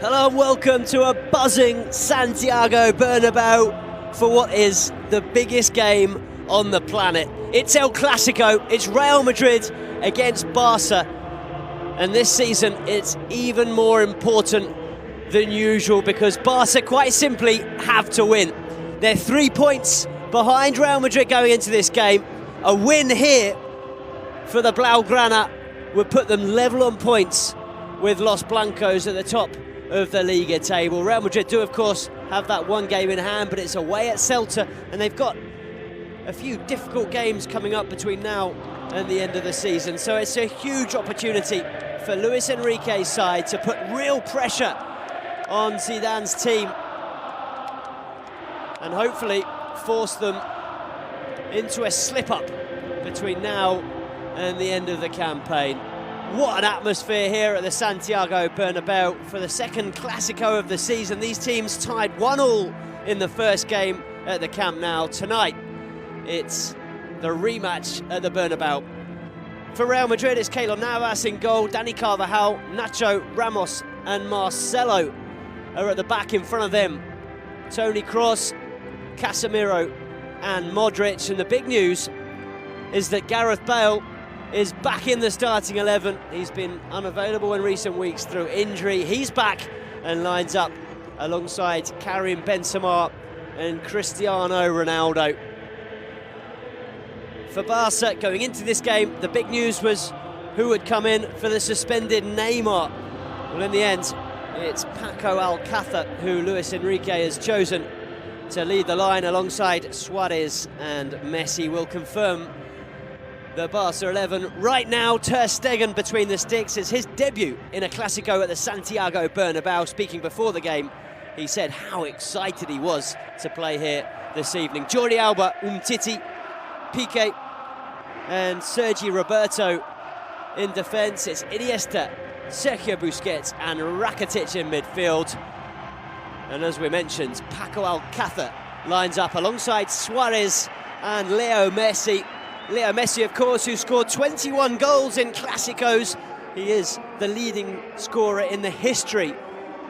Hello and welcome to a buzzing Santiago Bernabeu for what is the biggest game on the planet. It's El Clasico, it's Real Madrid against Barca, and this season it's even more important than usual because Barca quite simply have to win. They're 3 points behind Real Madrid going into this game. A win here for the Blaugrana would put them level on points with Los Blancos at the top of the Liga table. Real Madrid do, of course, have that one game in hand, but it's away at Celta, and they've got a few difficult games coming up between now and the end of the season. So it's a huge opportunity for Luis Enrique's side to put real pressure on Zidane's team and hopefully force them into a slip-up between now and the end of the campaign. What an atmosphere here at the Santiago Bernabeu for the second Clasico of the season. These teams tied 1-1 in the first game at the Camp Nou. Tonight, it's the rematch at the Bernabeu. For Real Madrid, it's Keylor Navas in goal, Dani Carvajal, Nacho, Ramos and Marcelo are at the back. In front of them, Toni Kroos, Casemiro and Modric. And the big news is that Gareth Bale is back in the starting 11. He's been unavailable in recent weeks through injury. He's back and lines up alongside Karim Benzema and Cristiano Ronaldo. For Barca, going into this game, the big news was who would come in for the suspended Neymar. Well, in the end, it's Paco Alcácer who Luis Enrique has chosen to lead the line alongside Suarez and Messi. Will confirm the Barca 11 right now. Ter Stegen between the sticks. It's his debut in a Clasico at the Santiago Bernabeu. Speaking before the game, he said how excited he was to play here this evening. Jordi Alba, Umtiti, Piqué and Sergi Roberto in defence. It's Iniesta, Sergio Busquets and Rakitic in midfield. And as we mentioned, Paco Alcácer lines up alongside Suarez and Leo Messi. Leo Messi, of course, who scored 21 goals in Clásicos. He is the leading scorer in the history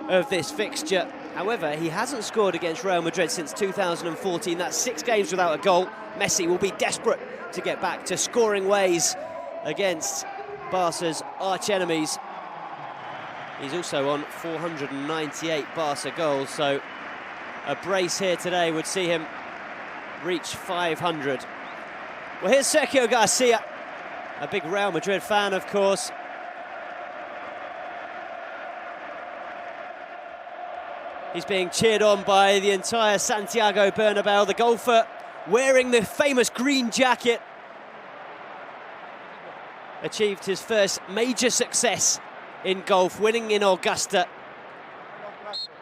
of this fixture. However, he hasn't scored against Real Madrid since 2014. That's 6 games without a goal. Messi will be desperate to get back to scoring ways against Barca's arch-enemies. He's also on 498 Barca goals, so a brace here today would see him reach 500. Well, here's Sergio Garcia, a big Real Madrid fan, of course. He's being cheered on by the entire Santiago Bernabeu. The golfer wearing the famous green jacket achieved his first major success in golf, winning in Augusta.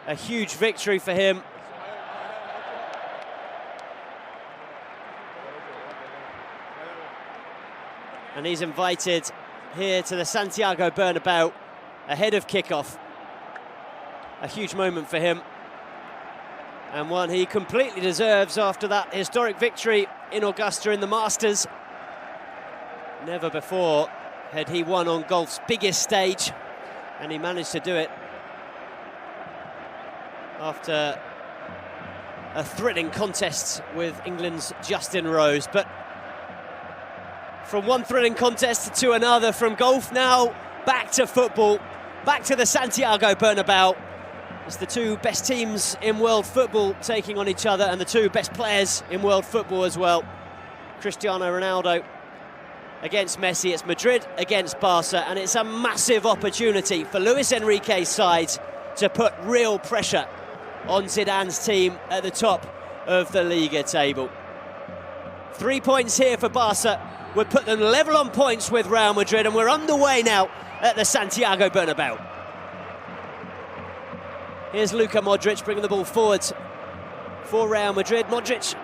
A huge victory for him. And he's invited here to the Santiago Bernabeu ahead of kickoff. A huge moment for him, and one he completely deserves after that historic victory in Augusta in the Masters. Never before had he won on golf's biggest stage, and he managed to do it after a thrilling contest with England's Justin Rose. But from one thrilling contest to another, from golf now back to football, back to the Santiago Bernabeu. It's the two best teams in world football taking on each other, and the two best players in world football as well. Cristiano Ronaldo against Messi. It's Madrid against Barca, and it's a massive opportunity for Luis Enrique's side to put real pressure on Zidane's team at the top of the Liga table. 3 points here for Barca would put them level on points with Real Madrid, and we're underway now at the Santiago Bernabeu. Here's Luka Modric bringing the ball forward for Real Madrid. Modric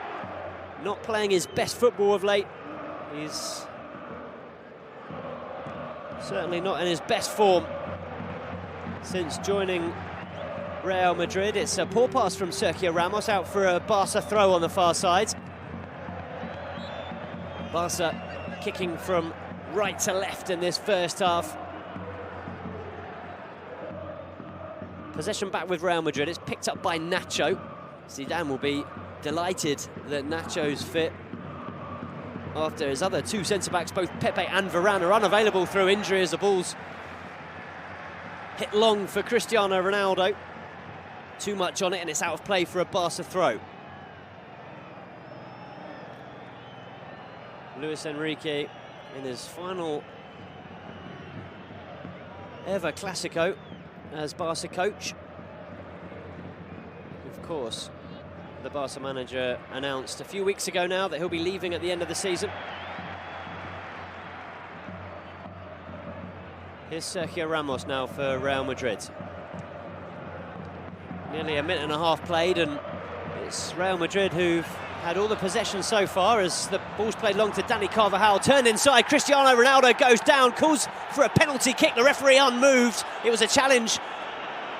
not playing his best football of late. He's certainly not in his best form since joining Real Madrid. It's a poor pass from Sergio Ramos out for a Barca throw on the far side. Barca kicking from right to left in this first half. Possession back with Real Madrid. It's picked up by Nacho. Zidane will be delighted that Nacho's fit after his other two centre-backs, both Pepe and Varane, are unavailable through injury as the ball's hit long for Cristiano Ronaldo. Too much on it and it's out of play for a Barca throw. Luis Enrique in his final ever Clásico as Barca coach. Of course, the Barca manager announced a few weeks ago now that he'll be leaving at the end of the season. Here's Sergio Ramos now for Real Madrid. Nearly a minute and a half played, and it's Real Madrid who've had all the possession so far as the ball's played long to Dani Carvajal. Turned inside, Cristiano Ronaldo goes down, calls for a penalty kick. The referee unmoved. It was a challenge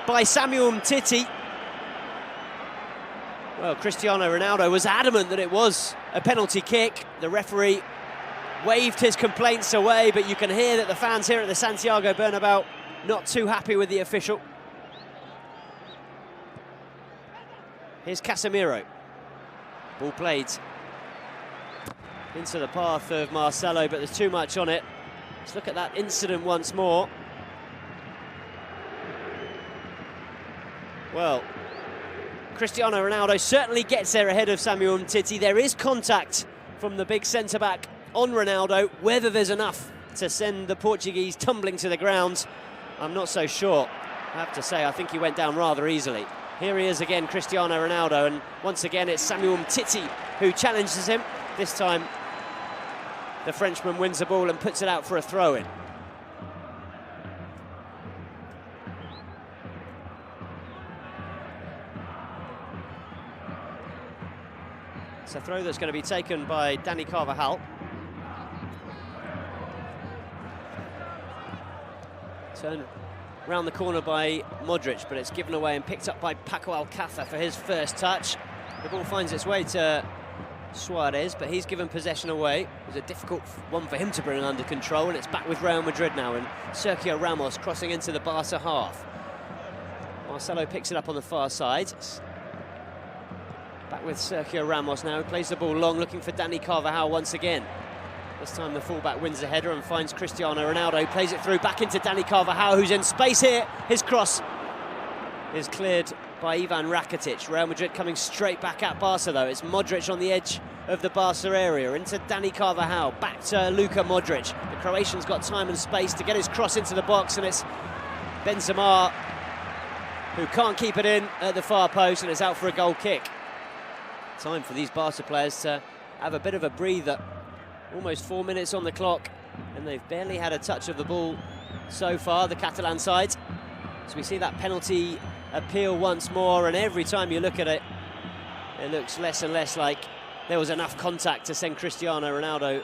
by Samuel Umtiti. Well, Cristiano Ronaldo was adamant that it was a penalty kick. The referee waved his complaints away, but you can hear that the fans here at the Santiago Bernabeu not too happy with the official. Here's Casemiro. Ball played into the path of Marcelo, but there's too much on it. Let's look at that incident once more. Well, Cristiano Ronaldo certainly gets there ahead of Samuel Umtiti. There is contact from the big centre-back on Ronaldo. Whether there's enough to send the Portuguese tumbling to the ground, I'm not so sure. I have to say, I think he went down rather easily. Here he is again, Cristiano Ronaldo, and once again it's Samuel Umtiti who challenges him. This time the Frenchman wins the ball and puts it out for a throw-in. It's a throw that's going to be taken by Dani Carvajal. Turned round the corner by Modric, but it's given away and picked up by Paco Alcácer for his first touch. The ball finds its way to Suarez, but he's given possession away. It was a difficult one for him to bring under control, and it's back with Real Madrid now, and Sergio Ramos crossing into the Barca half. Marcelo picks it up on the far side. Back with Sergio Ramos now, who plays the ball long, looking for Dani Carvajal once again. This time the fullback wins the header and finds Cristiano Ronaldo, plays it through back into Dani Carvajal, who's in space here. His cross is cleared by Ivan Rakitic. Real Madrid coming straight back at Barca though. It's Modric on the edge of the Barca area, into Dani Carvajal, back to Luka Modric. The Croatian's got time and space to get his cross into the box, and it's Benzema who can't keep it in at the far post, and it's out for a goal kick. Time for these Barca players to have a bit of a breather. Almost 4 minutes on the clock, and they've barely had a touch of the ball so far, the Catalan side. So we see that penalty appeal once more, and every time you look at it, it looks less and less like there was enough contact to send Cristiano Ronaldo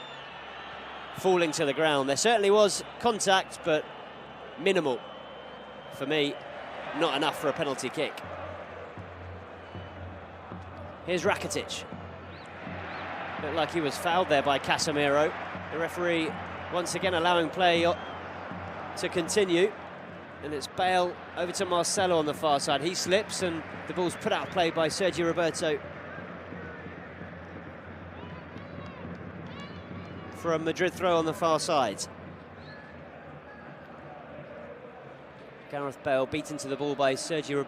falling to the ground. There certainly was contact, but minimal. For me, not enough for a penalty kick. Here's Rakitic. Looked like he was fouled there by Casemiro. The referee once again allowing play to continue. And it's Bale over to Marcelo on the far side. He slips and the ball's put out of play by Sergio Roberto. For a Madrid throw on the far side. Gareth Bale beaten to the ball by Sergio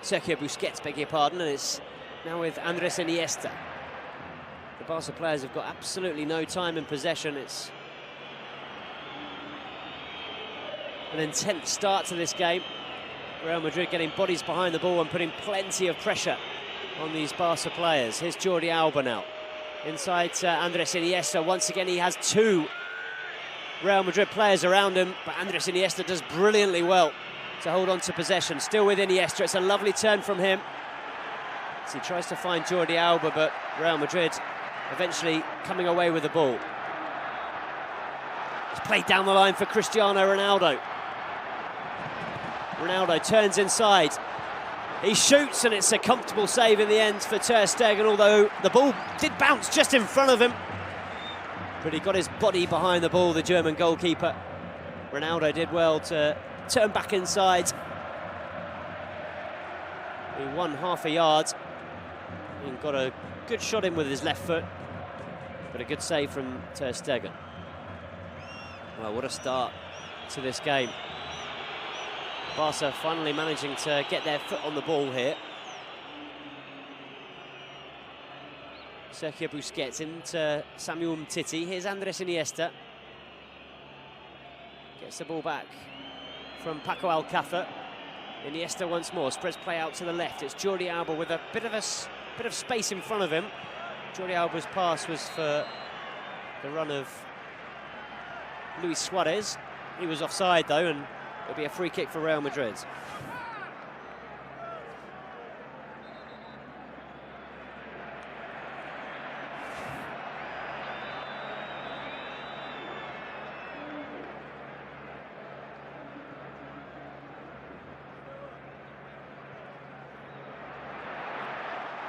Busquets, beg your pardon, and it's now with Andres Iniesta. The Barca players have got absolutely no time in possession. It's an intense start to this game. Real Madrid getting bodies behind the ball and putting plenty of pressure on these Barca players. Here's Jordi Alba now. Inside to Andres Iniesta. Once again, he has two Real Madrid players around him, but Andres Iniesta does brilliantly well to hold on to possession. Still with Iniesta. It's a lovely turn from him. As he tries to find Jordi Alba, but Real Madrid eventually coming away with the ball. It's played down the line for Cristiano Ronaldo. Ronaldo turns inside. He shoots, and it's a comfortable save in the end for Ter Stegen, although the ball did bounce just in front of him. But he got his body behind the ball, the German goalkeeper. Ronaldo did well to turn back inside He won half a yard and got a good shot in with his left foot, but a good save from Ter Stegen. Well, what a start to this game. Barca finally managing to get their foot on the ball here. Sergio Busquets into Samuel Umtiti. Here's Andres Iniesta. Gets the ball back from Paco Alcácer. Iniesta once more, spreads play out to the left. It's Jordi Alba with a bit of space in front of him. Jordi Alba's pass was for the run of Luis Suarez. He was offside though, and it'll be a free kick for Real Madrid.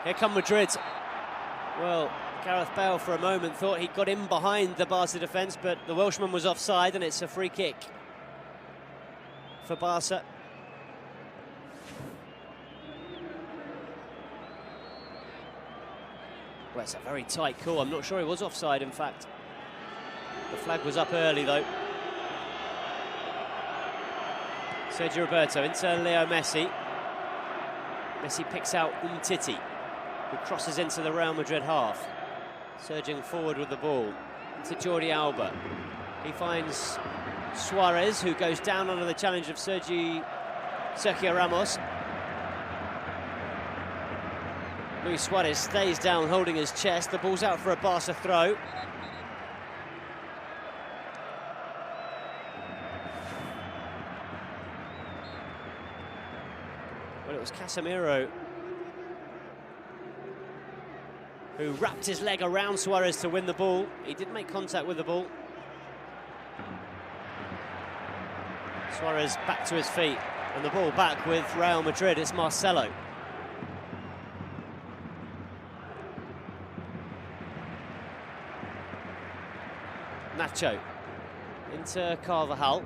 Here come Madrid. Well, Gareth Bale for a moment thought he got in behind the Barca defence, but the Welshman was offside, and it's a free kick for Barca. Well, it's a very tight call. I'm not sure he was offside, in fact. The flag was up early, though. Sergio Roberto into Leo Messi. Messi picks out Umtiti, who crosses into the Real Madrid half. Surging forward with the ball to Jordi Alba. He finds Suarez, who goes down under the challenge of Sergio Ramos. Luis Suarez stays down holding his chest. The ball's out for a Barca throw. Well, it was Casemiro who wrapped his leg around Suarez to win the ball. He did make contact with the ball. Suarez back to his feet, and the ball back with Real Madrid. It's Marcelo. Nacho into Carvajal.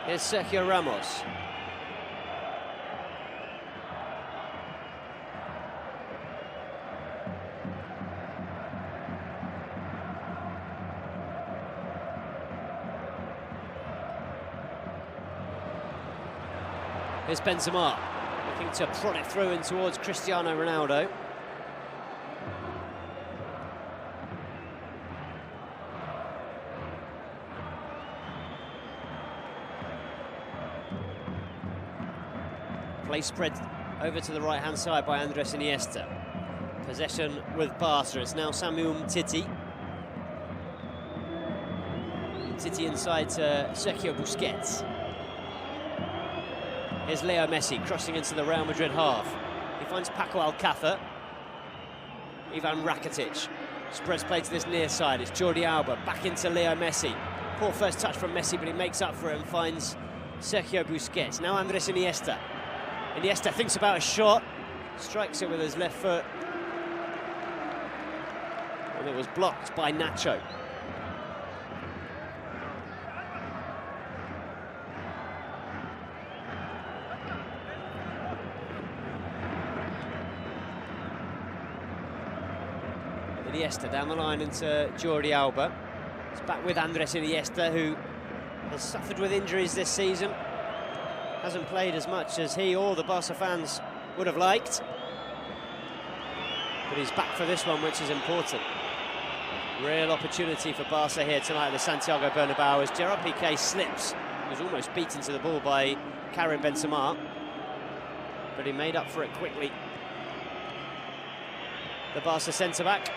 Here's Sergio Ramos. Here's Benzema, looking to prod it through in towards Cristiano Ronaldo. Play spread over to the right-hand side by Andres Iniesta. Possession with Barca. It's now Samuel Umtiti. Umtiti inside to Sergio Busquets. Here's Leo Messi crossing into the Real Madrid half. He finds Paco Alcácer. Ivan Rakitic spreads play to this near side. It's Jordi Alba back into Leo Messi. Poor first touch from Messi, but he makes up for it and finds Sergio Busquets. Now Andres Iniesta. Iniesta thinks about a shot, strikes it with his left foot, and it was blocked by Nacho. Iniesta down the line into Jordi Alba. It's back with Andres Iniesta, who has suffered with injuries this season. Hasn't played as much as he or the Barca fans would have liked. But he's back for this one, which is important. Real opportunity for Barca here tonight at the Santiago Bernabéu as Gerard Piqué slips. He was almost beaten to the ball by Karim Benzema, but he made up for it quickly. The Barca centre-back,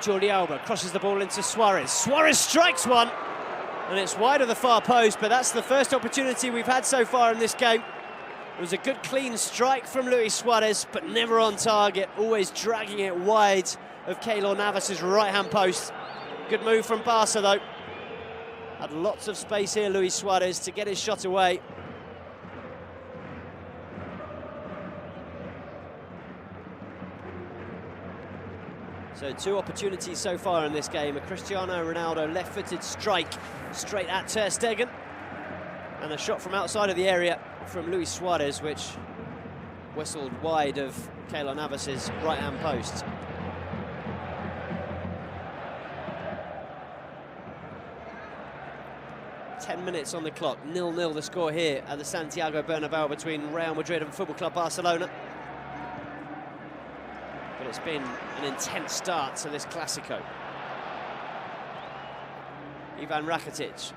Jordi Alba, crosses the ball into Suarez. Suarez strikes one! And it's wide of the far post, but that's the first opportunity we've had so far in this game. It was a good, clean strike from Luis Suarez, but never on target, always dragging it wide of Keylor Navas's right-hand post. Good move from Barca, though. Had lots of space here, Luis Suarez, to get his shot away. So 2 opportunities so far in this game. A Cristiano Ronaldo left-footed strike straight at Ter Stegen. And a shot from outside of the area from Luis Suarez, which whistled wide of Keylor Navas's right-hand post. Ten minutes on the clock, 0-0 the score here at the Santiago Bernabeu between Real Madrid and Football Club Barcelona. But it's been an intense start to this Clásico. Ivan Rakitic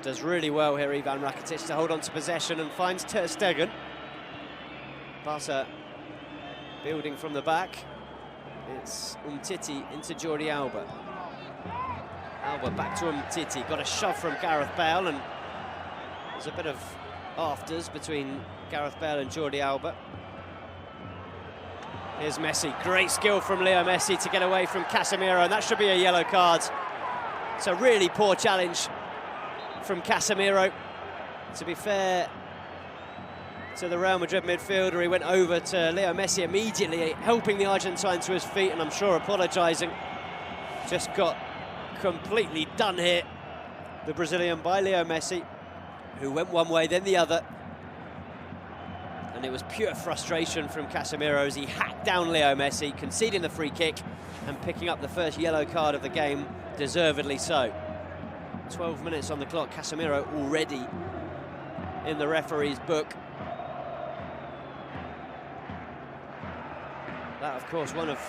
does really well here, Ivan Rakitic, to hold on to possession and finds Ter Stegen. Barca building from the back. It's Umtiti into Jordi Alba. Alba back to Umtiti, got a shove from Gareth Bale, and there's a bit of afters between Gareth Bale and Jordi Alba. Here's Messi, great skill from Leo Messi to get away from Casemiro, and that should be a yellow card. It's a really poor challenge from Casemiro. To be fair to the Real Madrid midfielder, he went over to Leo Messi immediately, helping the Argentine to his feet, and I'm sure apologising. Just got completely done here, the Brazilian, by Leo Messi, who went one way then the other. And it was pure frustration from Casemiro as he hacked down Leo Messi, conceding the free kick and picking up the first yellow card of the game, deservedly so. 12 minutes on the clock, Casemiro already in the referee's book. That, of course, one of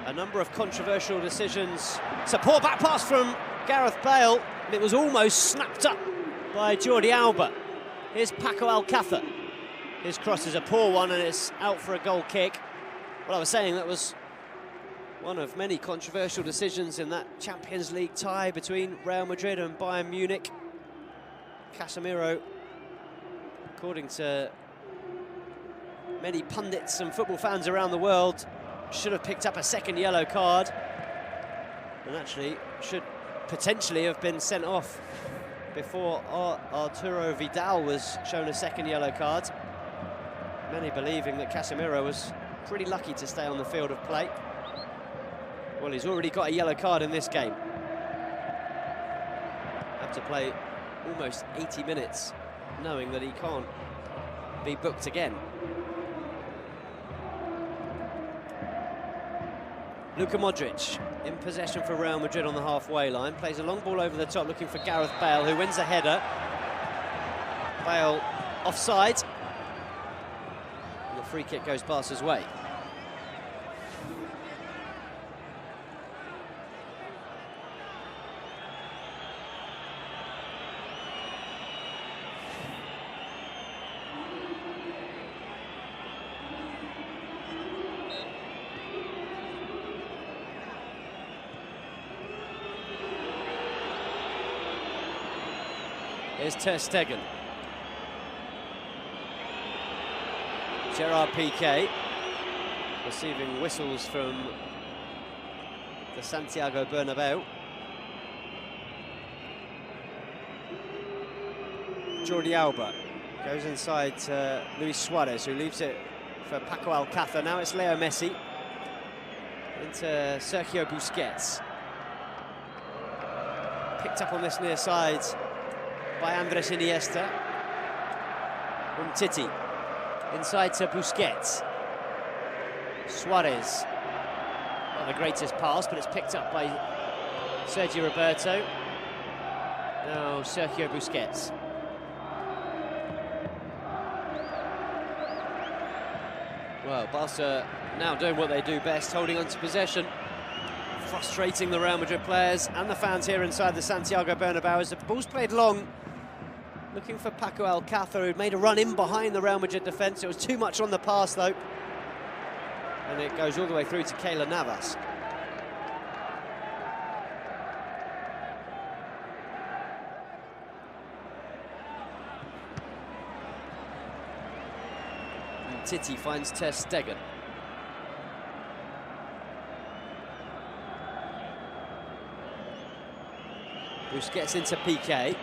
a number of controversial decisions. It's a poor back pass from Gareth Bale, and it was almost snapped up by Jordi Alba. Here's Paco Alcácer. His cross is a poor one, and it's out for a goal kick. Well, I was saying that was one of many controversial decisions in that Champions League tie between Real Madrid and Bayern Munich. Casemiro, according to many pundits and football fans around the world, should have picked up a second yellow card, and actually should potentially have been sent off before Arturo Vidal was shown a second yellow card. Many believing that Casemiro was pretty lucky to stay on the field of play. Well, he's already got a yellow card in this game. Have to play almost 80 minutes knowing that he can't be booked again. Luka Modric in possession for Real Madrid on the halfway line, plays a long ball over the top looking for Gareth Bale, who wins a header. Bale offside. And the free kick goes Barca's way. Here's Ter Stegen. Gerard Piqué receiving whistles from the Santiago Bernabeu. Jordi Alba goes inside to Luis Suarez, who leaves it for Paco Alcácer. Now it's Leo Messi into Sergio Busquets. Picked up on this near side by Andres Iniesta. Umtiti inside to Busquets. Suarez, not the greatest pass, but it's picked up by Sergio Roberto. Now Sergio Busquets. Well, Barca now doing what they do best, holding on to possession, frustrating the Real Madrid players and the fans here inside the Santiago Bernabeu as the ball's played long. Looking for Paco Alcácer, who'd made a run in behind the Real Madrid defence. It was too much on the pass, though. And it goes all the way through to Keylor Navas. And Titi finds Ter Stegen. Busquets into Piqué.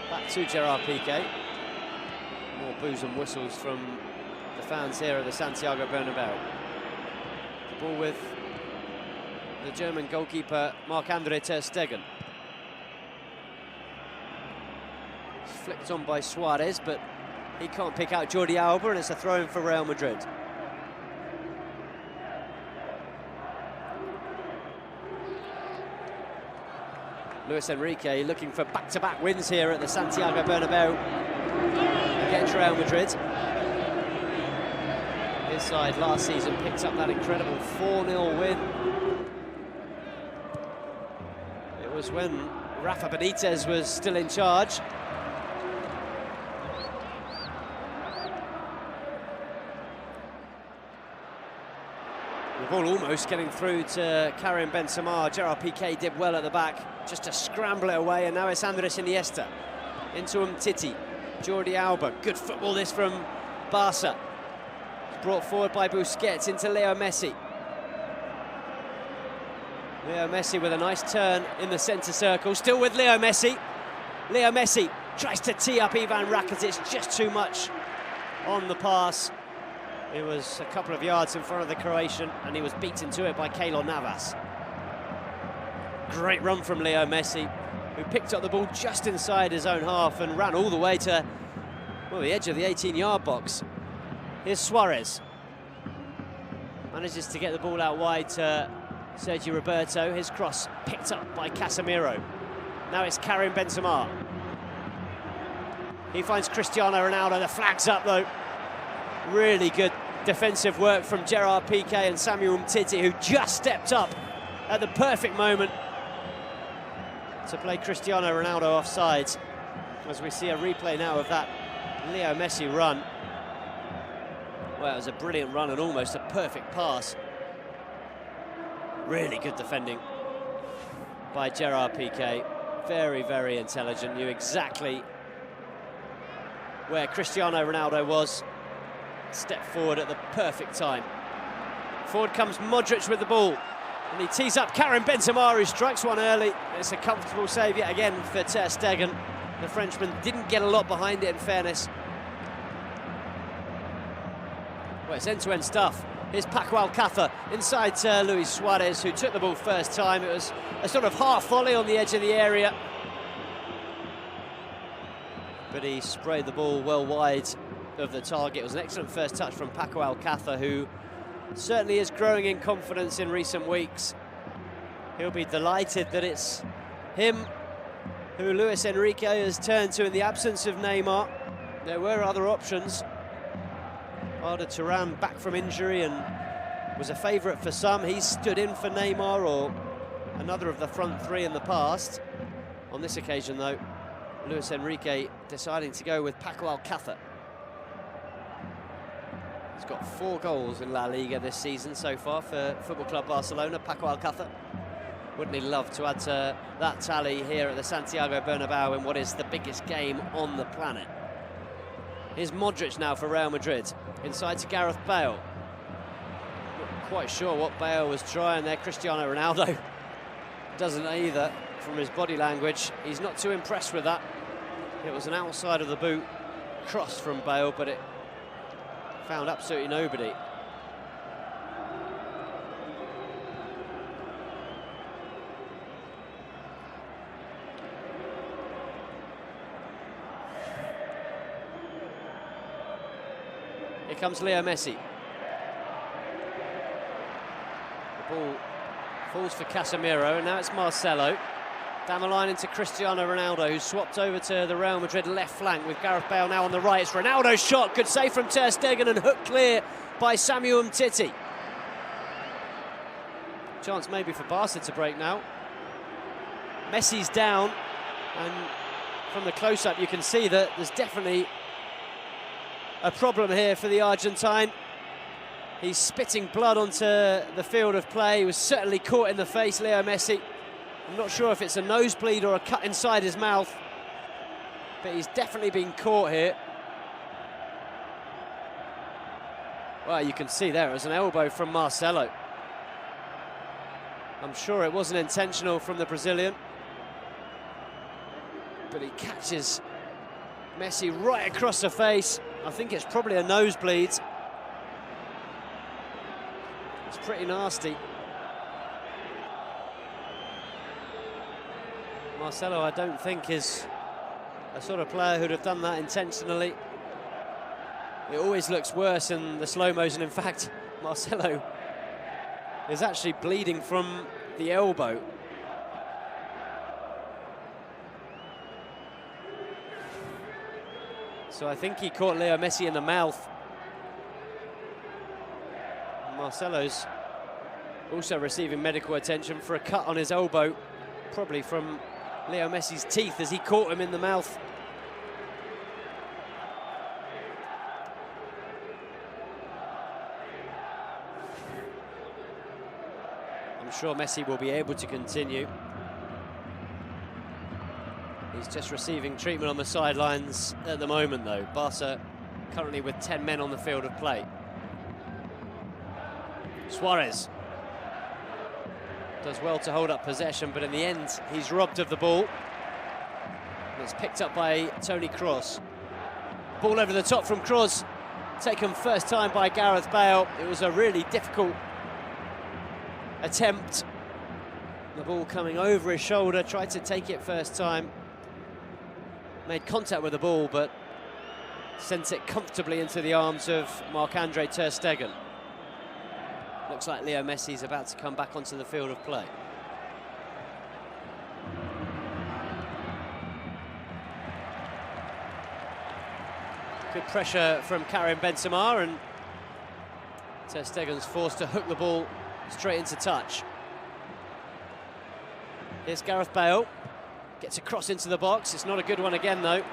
Back to Gerard Piqué. More boos and whistles from the fans here at the Santiago Bernabeu. The ball with the German goalkeeper Marc-Andre ter Stegen. It's flicked on by Suarez, but he can't pick out Jordi Alba, and it's a throw-in for Real Madrid. Luis Enrique looking for back-to-back wins here at the Santiago Bernabeu against Real Madrid. His side last season picked up that incredible 4-0 win. It was when Rafa Benitez was still in charge. The ball almost getting through to Karim Benzema. Gerard Piqué did well at the back, just to scramble it away, and now it's Andres Iniesta. Into Umtiti, Jordi Alba. Good football this from Barca. Brought forward by Busquets into Leo Messi. Leo Messi with a nice turn in the centre circle, still with Leo Messi. Leo Messi tries to tee up Ivan Rakitic, just too much on the pass. It was a couple of yards in front of the Croatian, and he was beaten to it by Keylor Navas. Great run from Leo Messi, who picked up the ball just inside his own half and ran all the way to, well, the edge of the 18-yard box. Here's Suarez. Manages to get the ball out wide to Sergio Roberto. His cross picked up by Casemiro. Now it's Karim Benzema. He finds Cristiano Ronaldo. The flag's up, though. Really good defensive work from Gerard Piqué and Samuel Umtiti, who just stepped up at the perfect moment to play Cristiano Ronaldo offside. As we see a replay now of that Leo Messi run. Well, it was a brilliant run and almost a perfect pass. Really good defending by Gerard Piqué. Very, very intelligent. Knew exactly where Cristiano Ronaldo was. Step forward at the perfect time. Forward comes Modric with the ball, and he tees up Karim Benzema, who strikes one early. It's a comfortable save yet again for ter Stegen. The Frenchman didn't get a lot behind it, in fairness. Well, it's end-to-end stuff. Here's Paco Alcácer inside to Luis Suarez, who took the ball first time. It was a sort of half volley on the edge of the area, but he sprayed the ball well wide of the target. It was an excellent first touch from Paco Alcácer, who certainly is growing in confidence in recent weeks. He'll be delighted that it's him who Luis Enrique has turned to in the absence of Neymar. There were other options. Arda Turan back from injury and was a favourite for some. He's stood in for Neymar or another of the front three in the past. On this occasion, though, Luis Enrique deciding to go with Paco Alcácer. He's got 4 goals in La Liga this season so far for Football Club Barcelona, Paco Alcácer. Wouldn't he love to add to that tally here at the Santiago Bernabeu in what is the biggest game on the planet? Here's Modric now for Real Madrid, inside to Gareth Bale. Not quite sure what Bale was trying there. Cristiano Ronaldo doesn't either from his body language. He's not too impressed with that. It was an outside of the boot cross from Bale, but it found absolutely nobody. Here comes Leo Messi. The ball falls for Casemiro, and now it's Marcelo. Down the line into Cristiano Ronaldo, who's swapped over to the Real Madrid left flank with Gareth Bale now on the right. It's Ronaldo's shot, good save from ter Stegen and hooked clear by Samuel Umtiti. Chance maybe for Barca to break now. Messi's down, and from the close-up you can see that there's definitely a problem here for the Argentine. He's spitting blood onto the field of play. He was certainly caught in the face, Leo Messi. I'm not sure if it's a nosebleed or a cut inside his mouth, but he's definitely been caught here. Well, you can see there it was an elbow from Marcelo. I'm sure it wasn't intentional from the Brazilian, but he catches Messi right across the face. I think it's probably a nosebleed. It's pretty nasty. Marcelo, I don't think, is a sort of player who'd have done that intentionally. It always looks worse in the slow-mos, and in fact, Marcelo is actually bleeding from the elbow. So I think he caught Leo Messi in the mouth. Marcelo's also receiving medical attention for a cut on his elbow, probably from Leo Messi's teeth as he caught him in the mouth. I'm sure Messi will be able to continue. He's just receiving treatment on the sidelines at the moment, though. Barca currently with 10 men on the field of play. Suarez does well to hold up possession, but in the end, he's robbed of the ball. It's picked up by Toni Kroos. Ball over the top from Kroos, taken first time by Gareth Bale. It was a really difficult attempt. The ball coming over his shoulder, tried to take it first time. Made contact with the ball, but sent it comfortably into the arms of Marc-Andre ter Stegen. Looks like Leo Messi's about to come back onto the field of play. Good pressure from Karim Benzema, and ter Stegen's forced to hook the ball straight into touch. Here's Gareth Bale. Gets a cross into the box. It's not a good one again, though.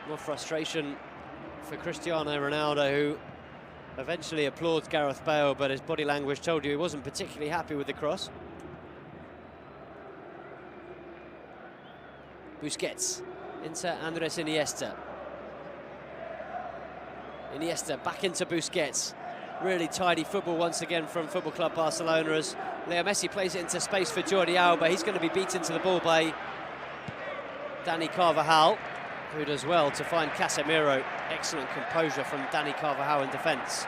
More frustration for Cristiano Ronaldo, who eventually applauds Gareth Bale, but his body language told you he wasn't particularly happy with the cross. Busquets into Andres Iniesta. Iniesta back into Busquets. Really tidy football once again from Football Club Barcelona as Leo Messi plays it into space for Jordi Alba. He's going to be beaten to the ball by Dani Carvajal, who does well to find Casemiro. Excellent composure from Dani Carvajal in defence.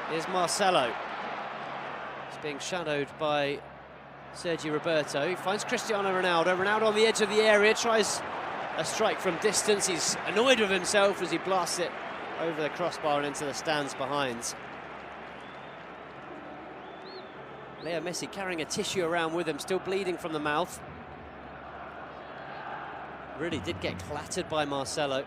Here's Marcelo. He's being shadowed by Sergi Roberto. He finds Cristiano Ronaldo. Ronaldo on the edge of the area, tries a strike from distance. He's annoyed with himself as he blasts it over the crossbar and into the stands behind. Leo Messi carrying a tissue around with him, still bleeding from the mouth. Really did get clattered by Marcelo.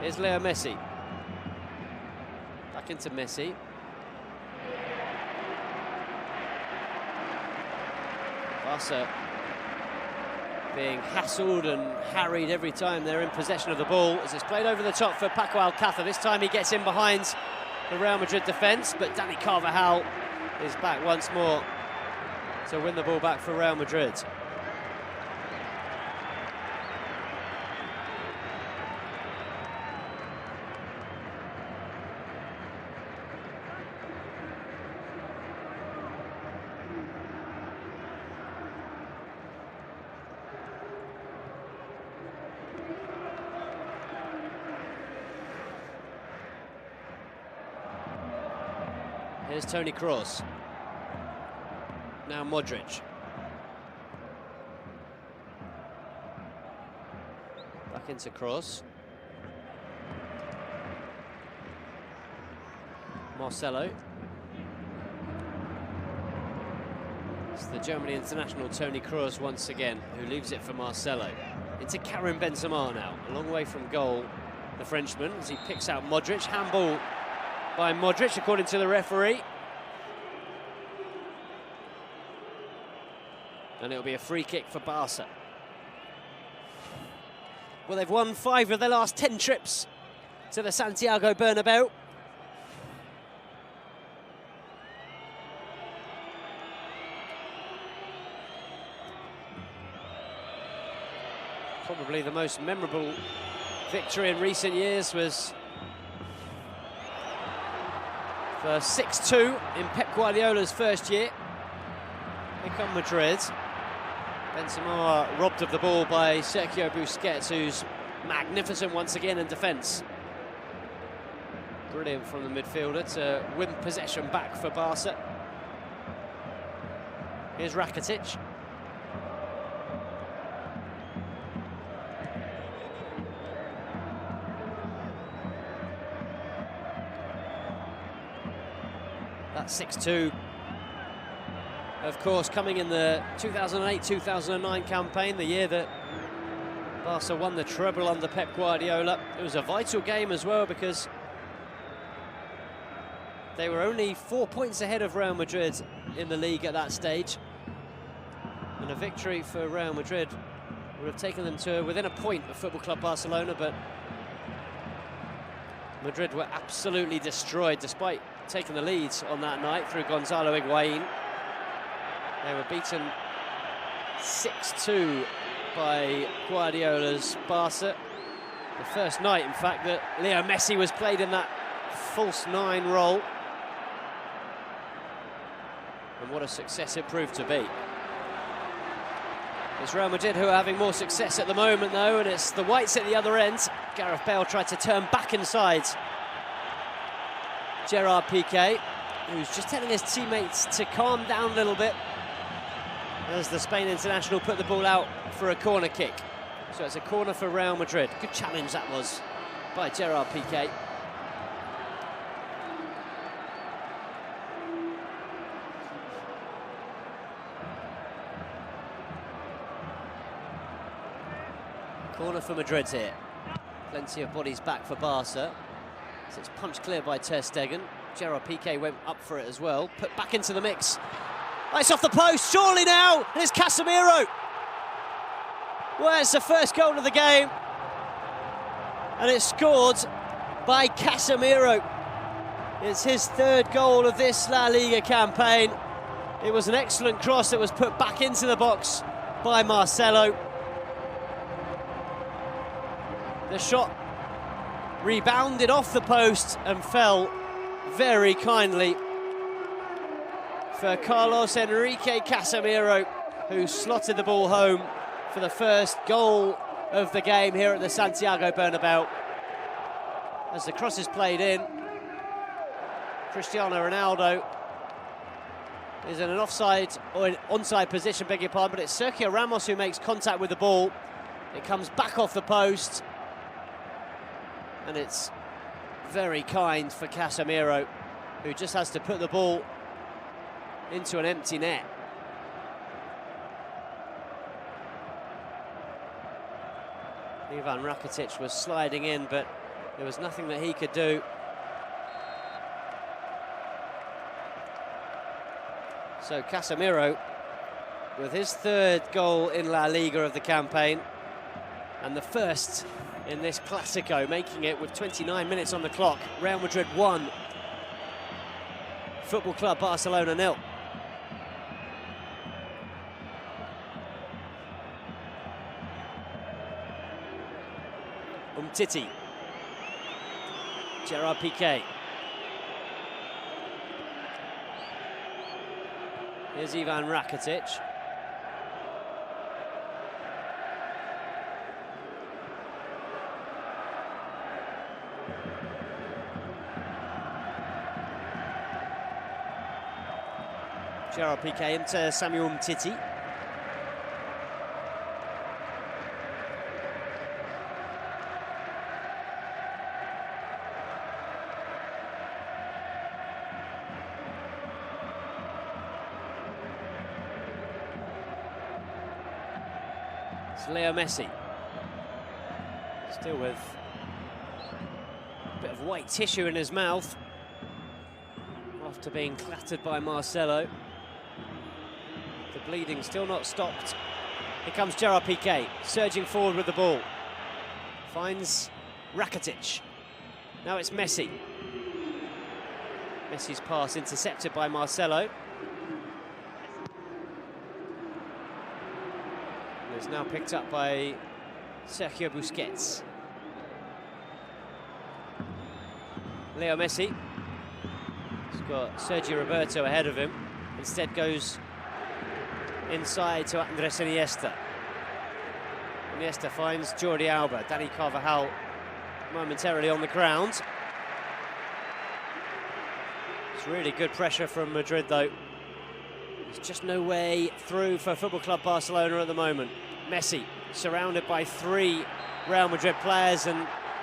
Here's Leo Messi. Back into Messi. Barca being hassled and harried every time they're in possession of the ball as it's played over the top for Paco Alcácer. This time he gets in behind the Real Madrid defence, but Dani Carvajal is back once more to win the ball back for Real Madrid. Here's Toni Kroos. Now Modric. Back into Kroos. Marcelo. It's the Germany international Toni Kroos once again, who leaves it for Marcelo. Into Karim Benzema now, a long way from goal, the Frenchman, as he picks out Modric. Handball by Modric, according to the referee. And it'll be a free kick for Barca. Well, they've won 5 of their last 10 trips to the Santiago Bernabeu. Probably the most memorable victory in recent years was the 6-2 in Pep Guardiola's first year. Here come Madrid. Benzema robbed of the ball by Sergio Busquets, who's magnificent once again in defence. Brilliant from the midfielder to win possession back for Barca. Here's Rakitic. That 6-2, of course, coming in the 2008-2009 campaign, the year that Barca won the treble under Pep Guardiola. It was a vital game as well because they were only 4 points ahead of Real Madrid in the league at that stage. And a victory for Real Madrid would have taken them to within a point of Football Club Barcelona, but Madrid were absolutely destroyed despite taking the lead on that night through Gonzalo Higuain. They were beaten 6-2 by Guardiola's Barca. The first night, in fact, that Leo Messi was played in that false nine role. And what a success it proved to be. It's Real Madrid who are having more success at the moment, though, and it's the whites at the other end. Gareth Bale tried to turn back inside Gerard Piqué, who's just telling his teammates to calm down a little bit as the Spain international put the ball out for a corner kick. So it's a corner for Real Madrid. Good challenge that was by Gerard Piqué. Corner for Madrid here. Plenty of bodies back for Barca. So it's punched clear by Ter Stegen. Gerard Piqué went up for it as well. Put back into the mix. Oh, it's off the post, surely now. And it's Casemiro. Well, it's the first goal of the game. And it's scored by Casemiro. It's his third goal of this La Liga campaign. It was an excellent cross that was put back into the box by Marcelo. The shot rebounded off the post and fell very kindly for Carlos Enrique Casemiro, who slotted the ball home for the first goal of the game here at the Santiago Bernabeu. As the cross is played in, Cristiano Ronaldo is in an offside or an onside position, beg your pardon, but it's Sergio Ramos who makes contact with the ball. It comes back off the post, and it's very kind for Casemiro, who just has to put the ball into an empty net. Ivan Rakitic was sliding in, but there was nothing that he could do. So Casemiro, with his third goal in La Liga of the campaign, and the first in this Clásico, making it with 29 minutes on the clock. Real Madrid 1, Football Club Barcelona 0. Umtiti. Gerard Piqué. Here's Ivan Rakitic. Gerard Piqué into Samuel Umtiti. It's Leo Messi. Still with a bit of white tissue in his mouth after being clattered by Marcelo. The bleeding still not stopped. Here comes Gerard Piqué, surging forward with the ball. Finds Rakitic. Now it's Messi. Messi's pass intercepted by Marcelo. And it's now picked up by Sergio Busquets. Leo Messi. He's got Sergio Roberto ahead of him. Instead goes inside to Andres Iniesta. Iniesta finds Jordi Alba. Dani Carvajal momentarily on the ground. It's really good pressure from Madrid, though. There's just no way through for Football Club Barcelona at the moment. Messi surrounded by 3 Real Madrid players, and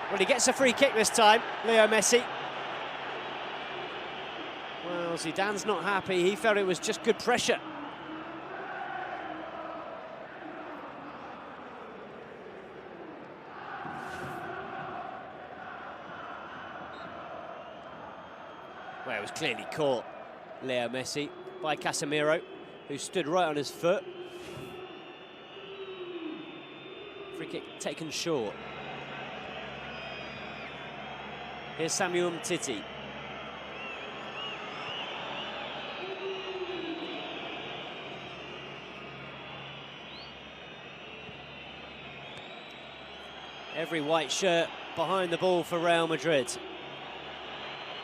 well, he gets a free kick this time, Leo Messi. Well, Zidane's not happy. He felt it was just good pressure. Well, it was clearly caught, Leo Messi, by Casemiro, who stood right on his foot. Free kick taken short. Here's Samuel Umtiti. Every white shirt behind the ball for Real Madrid.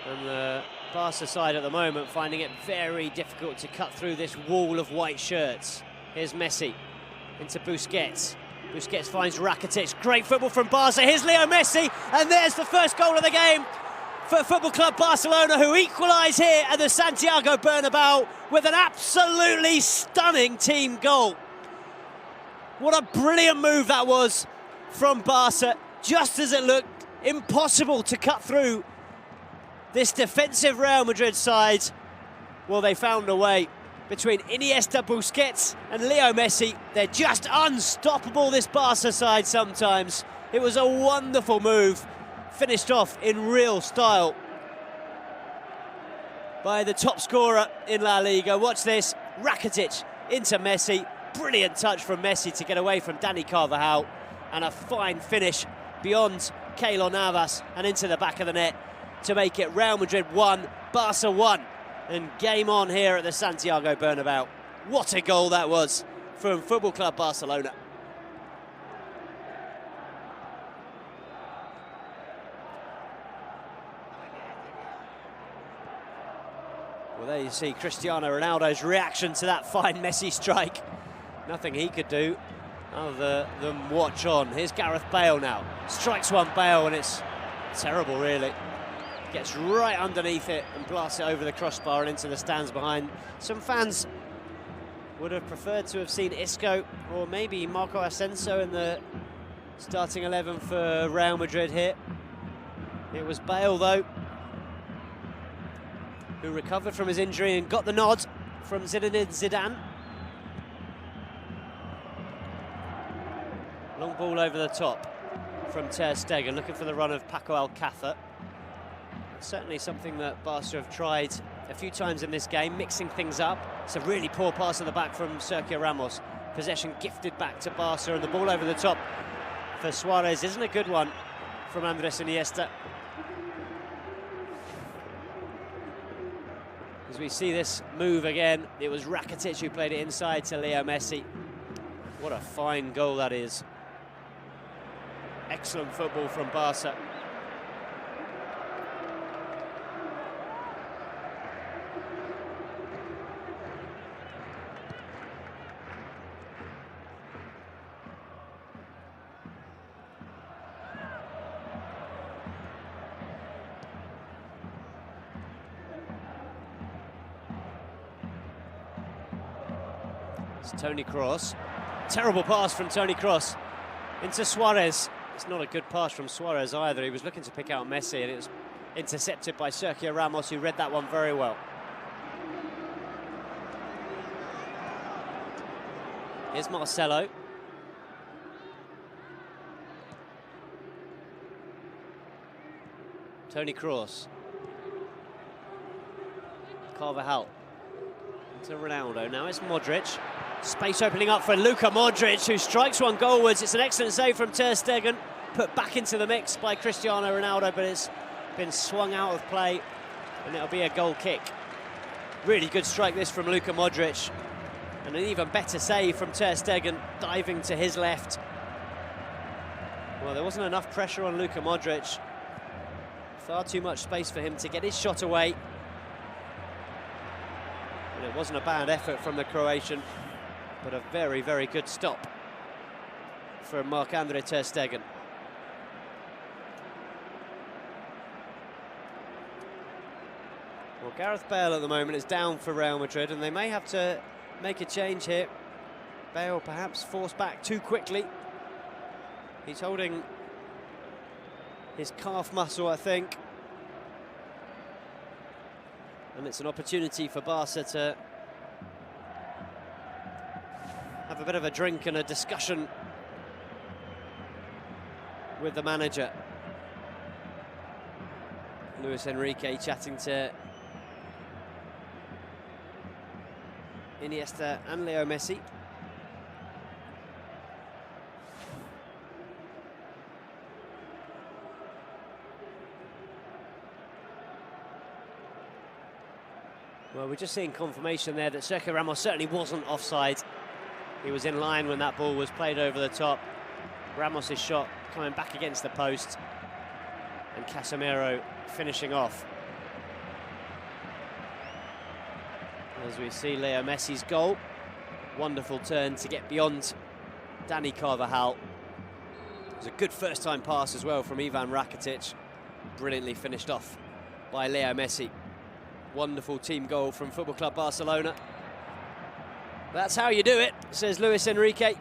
And the Barca side at the moment finding it very difficult to cut through this wall of white shirts. Here's Messi into Busquets. Busquets finds Rakitic. Great football from Barca. Here's Leo Messi, and there's the first goal of the game for Football Club Barcelona, who equalise here at the Santiago Bernabeu with an absolutely stunning team goal. What a brilliant move that was from Barca, just as it looked impossible to cut through this defensive Real Madrid side. Well, they found a way. Between Iniesta, Busquets and Leo Messi, they're just unstoppable, this Barca side sometimes. It was a wonderful move, finished off in real style by the top scorer in La Liga. Watch this, Rakitic into Messi. Brilliant touch from Messi to get away from Dani Carvajal, and a fine finish beyond Keylor Navas and into the back of the net to make it Real Madrid 1, Barca 1. And game on here at the Santiago Bernabeu. What a goal that was from Football Club Barcelona. Well, there you see Cristiano Ronaldo's reaction to that fine Messi strike. Nothing he could do other than watch on. Here's Gareth Bale now. Strikes one Bale, and it's terrible, really. Gets right underneath it and blasts it over the crossbar and into the stands behind. Some fans would have preferred to have seen Isco or maybe Marco Asensio in the starting 11 for Real Madrid here. It was Bale, though, who recovered from his injury and got the nod from Zinedine Zidane. Long ball over the top from Ter Stegen, looking for the run of Paco Alcácer. Certainly something that Barca have tried a few times in this game, mixing things up. It's a really poor pass at the back from Sergio Ramos. Possession gifted back to Barca, and the ball over the top for Suarez isn't a good one from Andres Iniesta. As we see this move again, it was Rakitic who played it inside to Leo Messi. What a fine goal that is. Excellent football from Barca. It's Toni Kroos. Terrible pass from Toni Kroos into Suarez. It's not a good pass from Suarez either. He was looking to pick out Messi, and it was intercepted by Sergio Ramos, who read that one very well. Here's Marcelo. Toni Kroos. Carvajal. Into Ronaldo. Now it's Modric. Space opening up for Luka Modric, who strikes one goalwards. It's an excellent save from Ter Stegen. Put back into the mix by Cristiano Ronaldo, but it's been swung out of play, and it'll be a goal kick. Really good strike this from Luka Modric. And an even better save from Ter Stegen, diving to his left. Well, there wasn't enough pressure on Luka Modric. Far too much space for him to get his shot away. And it wasn't a bad effort from the Croatian, but a very, very good stop from Marc-Andre ter Stegen. Well, Gareth Bale at the moment is down for Real Madrid, and they may have to make a change here. Bale perhaps forced back too quickly. He's holding his calf muscle, I think. And it's an opportunity for Barca to have a bit of a drink and a discussion with the manager. Luis Enrique chatting to Iniesta and Leo Messi. Well, we're just seeing confirmation there that Sergio Ramos certainly wasn't offside. He was in line when that ball was played over the top. Ramos' shot coming back against the post, and Casemiro finishing off. As we see Leo Messi's goal. Wonderful turn to get beyond Dani Carvajal. It was a good first-time pass as well from Ivan Rakitic. Brilliantly finished off by Leo Messi. Wonderful team goal from Football Club Barcelona. That's how you do it, says Luis Enrique.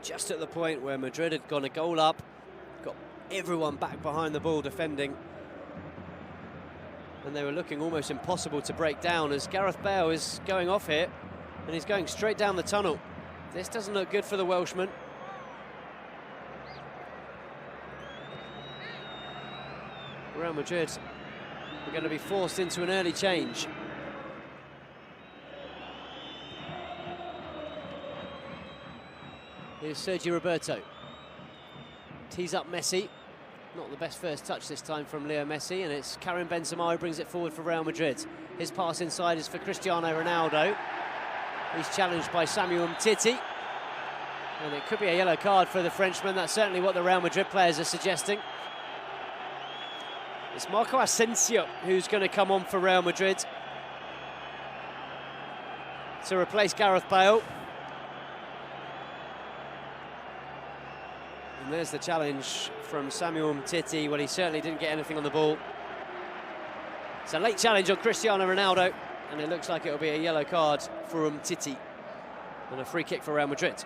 Just at the point where Madrid had gone a goal up, got everyone back behind the ball defending, and they were looking almost impossible to break down as Gareth Bale is going off here, and he's going straight down the tunnel. This doesn't look good for the Welshman. Real Madrid are going to be forced into an early change. Here's Sergio Roberto. Tees up Messi. Not the best first touch this time from Leo Messi, and it's Karim Benzema who brings it forward for Real Madrid. His pass inside is for Cristiano Ronaldo. He's challenged by Samuel Umtiti. And it could be a yellow card for the Frenchman. That's certainly what the Real Madrid players are suggesting. It's Marco Asensio who's going to come on for Real Madrid to replace Gareth Bale. And there's the challenge from Samuel Umtiti. Well, he certainly didn't get anything on the ball. It's a late challenge on Cristiano Ronaldo, and it looks like it'll be a yellow card for Umtiti and a free kick for Real Madrid.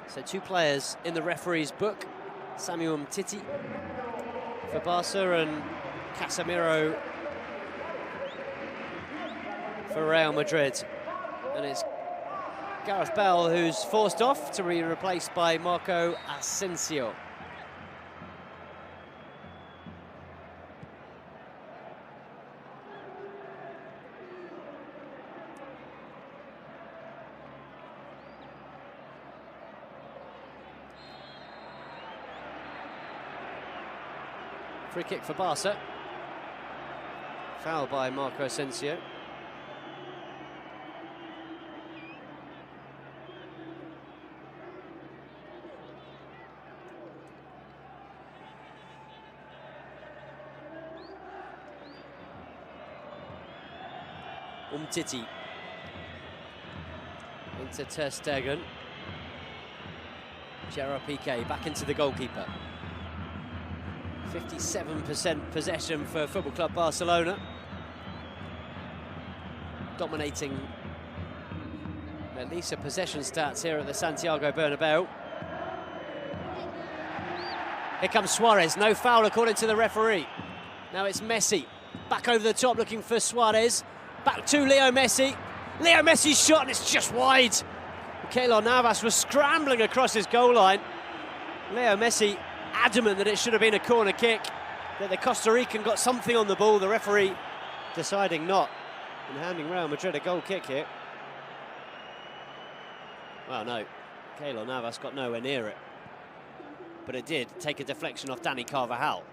So two players in the referee's book, Samuel Umtiti for Barca and Casemiro for Real Madrid. And it's Gareth Bale who's forced off to be replaced by Marco Asensio. Free kick for Barca. Foul by Marco Asensio. Umtiti into ter Stegen. Gerard Piqué back into the goalkeeper. 57% possession for Football Club Barcelona. Dominating at least the possession stats here at the Santiago Bernabeu. Here comes Suarez, no foul according to the referee. Now it's Messi, back over the top looking for Suarez. Back to Leo Messi. Leo Messi's shot, and it's just wide. Keylor Navas was scrambling across his goal line. Leo Messi adamant that it should have been a corner kick, that the Costa Rican got something on the ball. The referee deciding not, and handing Real Madrid a goal kick here. Well, no, Keylor Navas got nowhere near it, but it did take a deflection off Dani Carvajal.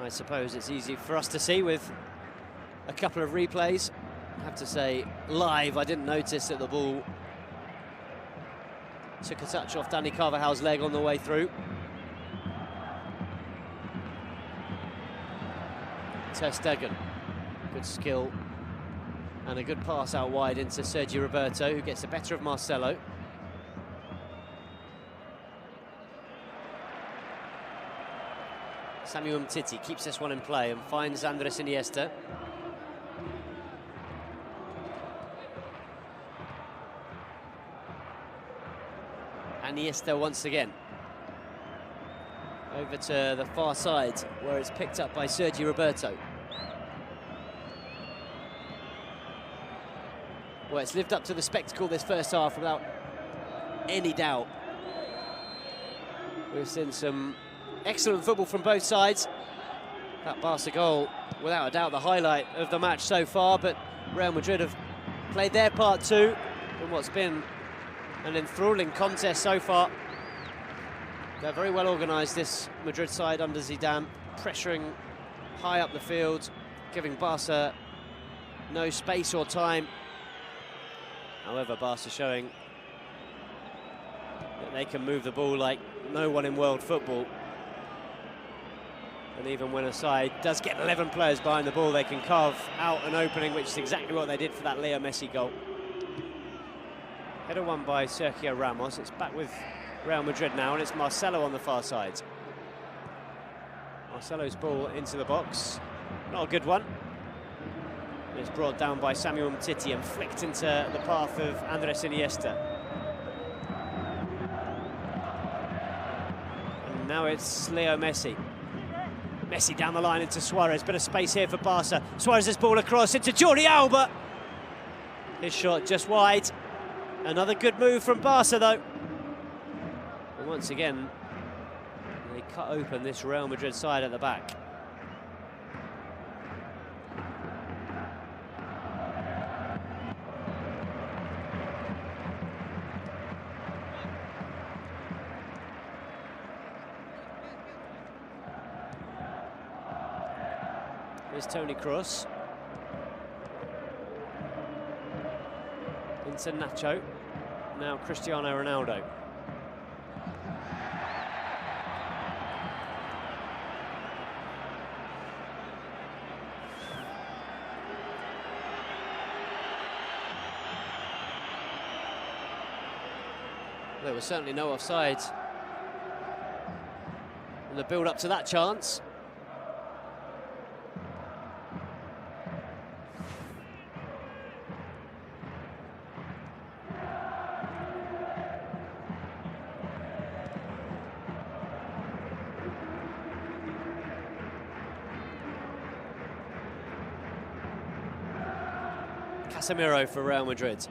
I suppose it's easy for us to see with a couple of replays. I have to say, live, I didn't notice that the ball took a touch off Danny Carvajal's leg on the way through. Ter Stegen, good skill and a good pass out wide into Sergi Roberto, who gets the better of Marcelo. Samuel Umtiti keeps this one in play and finds Andres Iniesta. Iniesta once again. Over to the far side, where it's picked up by Sergi Roberto. Well, it's lived up to the spectacle this first half without any doubt. We've seen some excellent football from both sides. That Barca goal, without a doubt, the highlight of the match so far, but Real Madrid have played their part too in what's been an enthralling contest so far. They're very well organised, this Madrid side under Zidane, pressuring high up the field, giving Barca no space or time. However, Barca showing that they can move the ball like no one in world football. And even when a side does get 11 players behind the ball, they can carve out an opening, which is exactly what they did for that Leo Messi goal. Header won by Sergio Ramos. It's back with Real Madrid now, and it's Marcelo on the far side. Marcelo's ball into the box. Not a good one. It's brought down by Samuel Umtiti and flicked into the path of Andres Iniesta. And now it's Leo Messi. Messi down the line into Suarez. Bit of space here for Barca. Suarez's ball across into Jordi Alba. His shot just wide. Another good move from Barca, though. And once again, they cut open this Real Madrid side at the back. Here's Toni Kroos. Into Nacho. Now Cristiano Ronaldo. There was certainly no offside in the build-up to that chance. Casemiro for Real Madrid.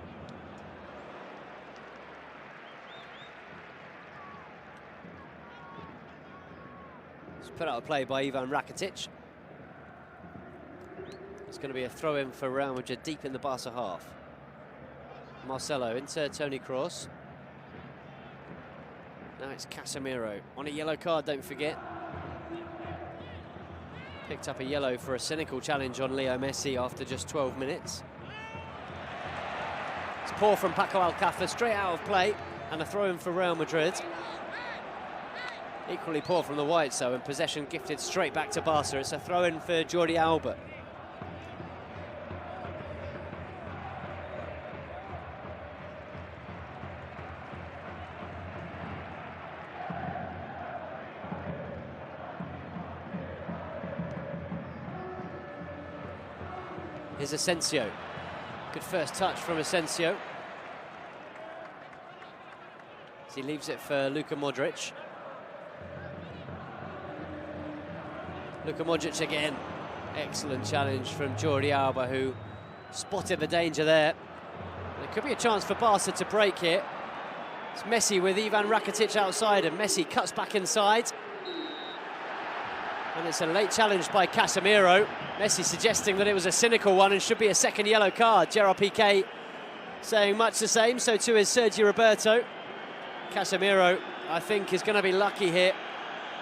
It's put out a play by Ivan Rakitic. It's going to be a throw-in for Real Madrid deep in the Barca half. Marcelo into Toni Kroos. Now it's Casemiro on a yellow card, don't forget. Picked up a yellow for a cynical challenge on Leo Messi after just 12 minutes. It's poor from Paco Alcácer, straight out of play, and a throw-in for Real Madrid. Equally poor from the Whites, though, and possession gifted straight back to Barca. It's a throw-in for Jordi Alba. Here's Asensio. Good first touch from Asensio. As he leaves it for Luka Modric. Luka Modric again. Excellent challenge from Jordi Alba, who spotted the danger there. There could be a chance for Barca to break here. It's Messi with Ivan Rakitic outside, and Messi cuts back inside. And it's a late challenge by Casemiro. Messi suggesting that it was a cynical one and should be a second yellow card. Gerard Piqué saying much the same, so too is Sergi Roberto. Casemiro, I think, is going to be lucky here.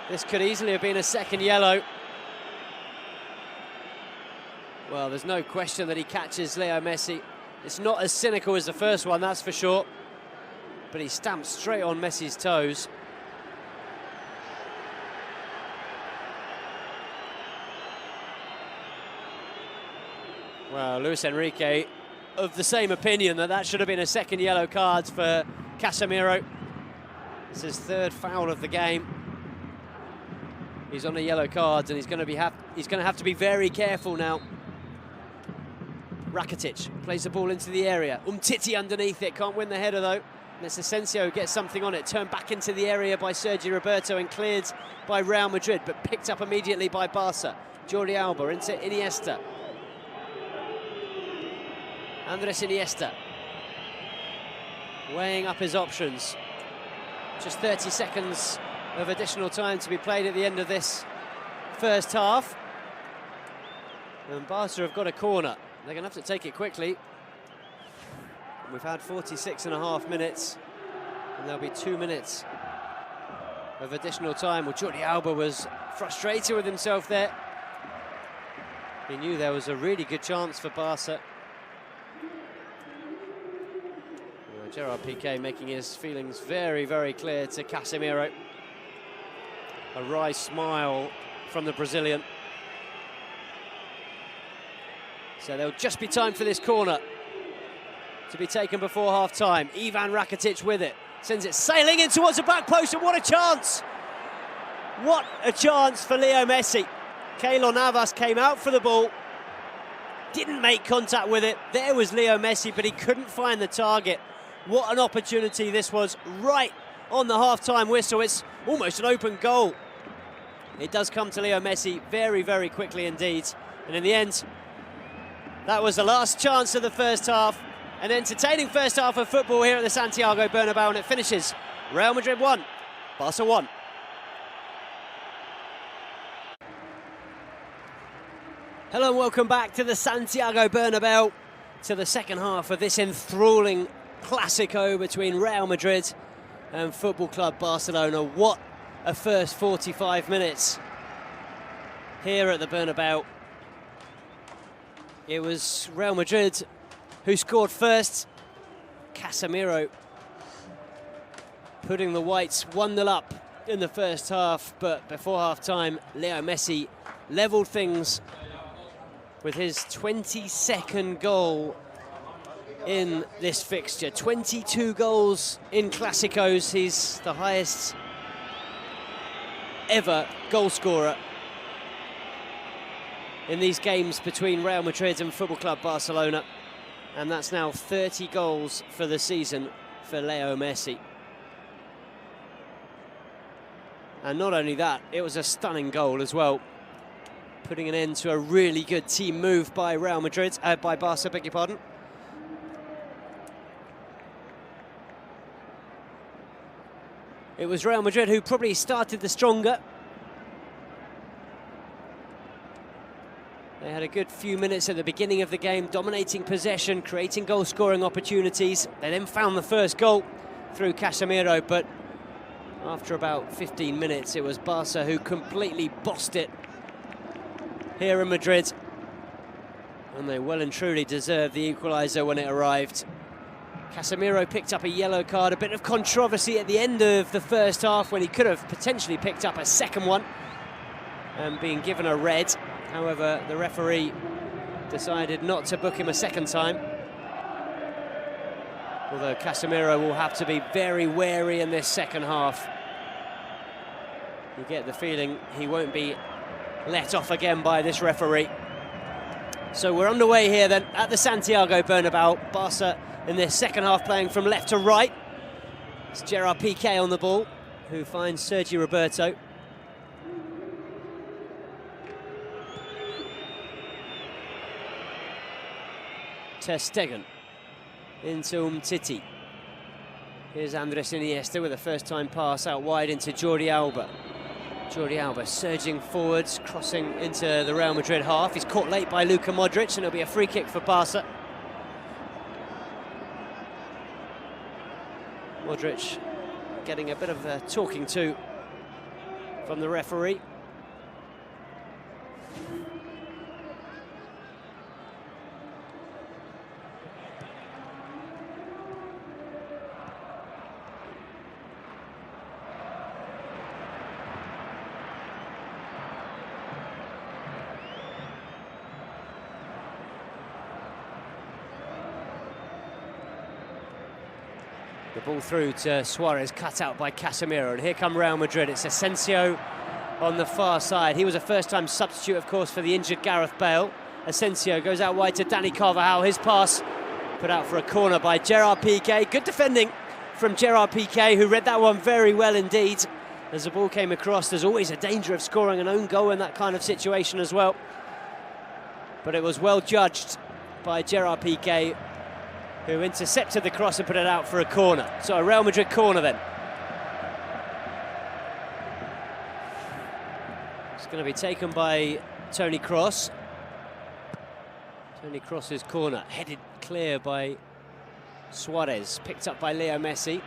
This could easily have been a second yellow. Well, there's no question that he catches Leo Messi. It's not as cynical as the first one, that's for sure. But he stamps straight on Messi's toes. Well, Luis Enrique of the same opinion that should have been a second yellow card for Casemiro. It's his third foul of the game. He's on a yellow card and he's going to have to be very careful now. Rakitic plays the ball into the area. Umtiti underneath it, can't win the header though. Let's Asensio get something on it, turned back into the area by Sergi Roberto and cleared by Real Madrid, but picked up immediately by Barca. Jordi Alba into Iniesta. Andres Iniesta weighing up his options. Just 30 seconds of additional time to be played at the end of this first half. And Barca have got a corner. They're going to have to take it quickly. We've had 46.5 minutes, and there'll be 2 minutes of additional time. Well, Jordi Alba was frustrated with himself there. He knew there was a really good chance for Barca. Gerard Piqué making his feelings very, very clear to Casemiro. A wry smile from the Brazilian. So there'll just be time for this corner to be taken before half-time. Ivan Rakitic with it. Sends it sailing in towards the back post, and what a chance! What a chance for Leo Messi. Keylor Navas came out for the ball, didn't make contact with it. There was Leo Messi, but he couldn't find the target. What an opportunity this was, right on the half-time whistle. It's almost an open goal. It does come to Leo Messi very, very quickly indeed. And in the end, that was the last chance of the first half. An entertaining first half of football here at the Santiago Bernabeu, and it finishes Real Madrid 1, Barca 1. Hello and welcome back to the Santiago Bernabeu, to the second half of this enthralling Clásico between Real Madrid and Football Club Barcelona. What a first 45 minutes here at the Bernabeu. It was Real Madrid who scored first. Casemiro putting the Whites 1-0 up in the first half, but before half-time, Leo Messi levelled things with his 22nd goal in this fixture. 22 goals in Clásicos. He's the highest ever goal scorer in these games between Real Madrid and Football Club Barcelona. And that's now 30 goals for the season for Leo Messi. And not only that, it was a stunning goal as well, putting an end to a really good team move by Real Madrid, by Barca, beg your pardon. It was Real Madrid who probably started the stronger. They had a good few minutes at the beginning of the game, dominating possession, creating goal-scoring opportunities. They then found the first goal through Casemiro, but after about 15 minutes, it was Barca who completely bossed it here in Madrid. And they well and truly deserved the equaliser when it arrived. Casemiro picked up a yellow card, a bit of controversy at the end of the first half when he could have potentially picked up a second one and been given a red. However, the referee decided not to book him a second time. Although Casemiro will have to be very wary in this second half. You get the feeling he won't be let off again by this referee. So we're underway here then at the Santiago Bernabeu. Barca in this second half playing from left to right. It's Gerard Piqué on the ball, who finds Sergi Roberto. Ter Stegen into Umtiti. Here's Andres Iniesta with a first-time pass out wide into Jordi Alba. Jordi Alba surging forwards, crossing into the Real Madrid half. He's caught late by Luka Modric, and it'll be a free kick for Barca. Modric getting a bit of a talking to from the referee. The ball through to Suarez, cut out by Casemiro, and here come Real Madrid. It's Asensio on the far side. He was a first-time substitute, of course, for the injured Gareth Bale. Asensio goes out wide to Dani Carvajal. His pass put out for a corner by Gerard Piqué. Good defending from Gerard Piqué, who read that one very well indeed. As the ball came across, there's always a danger of scoring an own goal in that kind of situation as well. But it was well judged by Gerard Piqué, who intercepted the cross and put it out for a corner. So a Real Madrid corner then. It's going to be taken by Toni Kroos. Toni Kroos's corner, headed clear by Suarez, picked up by Leo Messi.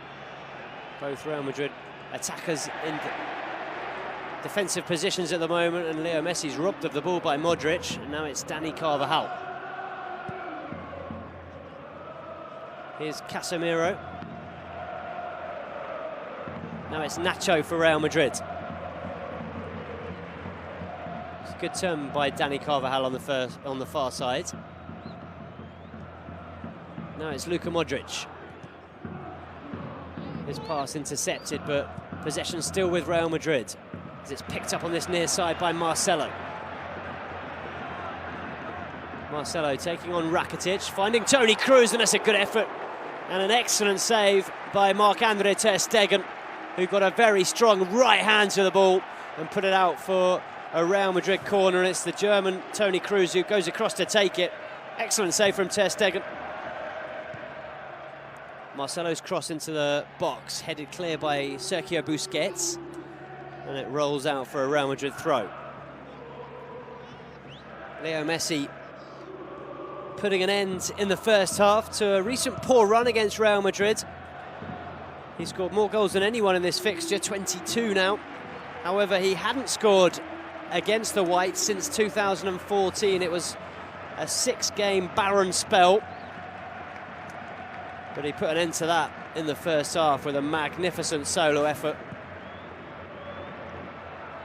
Both Real Madrid attackers in defensive positions at the moment, and Leo Messi's robbed of the ball by Modric, and now it's Dani Carvajal. Here's Casemiro. Now it's Nacho for Real Madrid. It's a good turn by Dani Carvajal on the far side. Now it's Luka Modric. His pass intercepted, but possession still with Real Madrid, as it's picked up on this near side by Marcelo. Marcelo taking on Rakitic, finding Toni Kroos, and that's a good effort. And an excellent save by Marc-Andre ter Stegen, who got a very strong right hand to the ball and put it out for a Real Madrid corner. And it's the German Toni Kroos who goes across to take it. Excellent save from ter Stegen. Marcelo's cross into the box, headed clear by Sergio Busquets, and it rolls out for a Real Madrid throw. Leo Messi putting an end in the first half to a recent poor run against Real Madrid. He scored more goals than anyone in this fixture, 22 now. However, he hadn't scored against the Whites since 2014. It was a 6-game barren spell, but he put an end to that in the first half with a magnificent solo effort.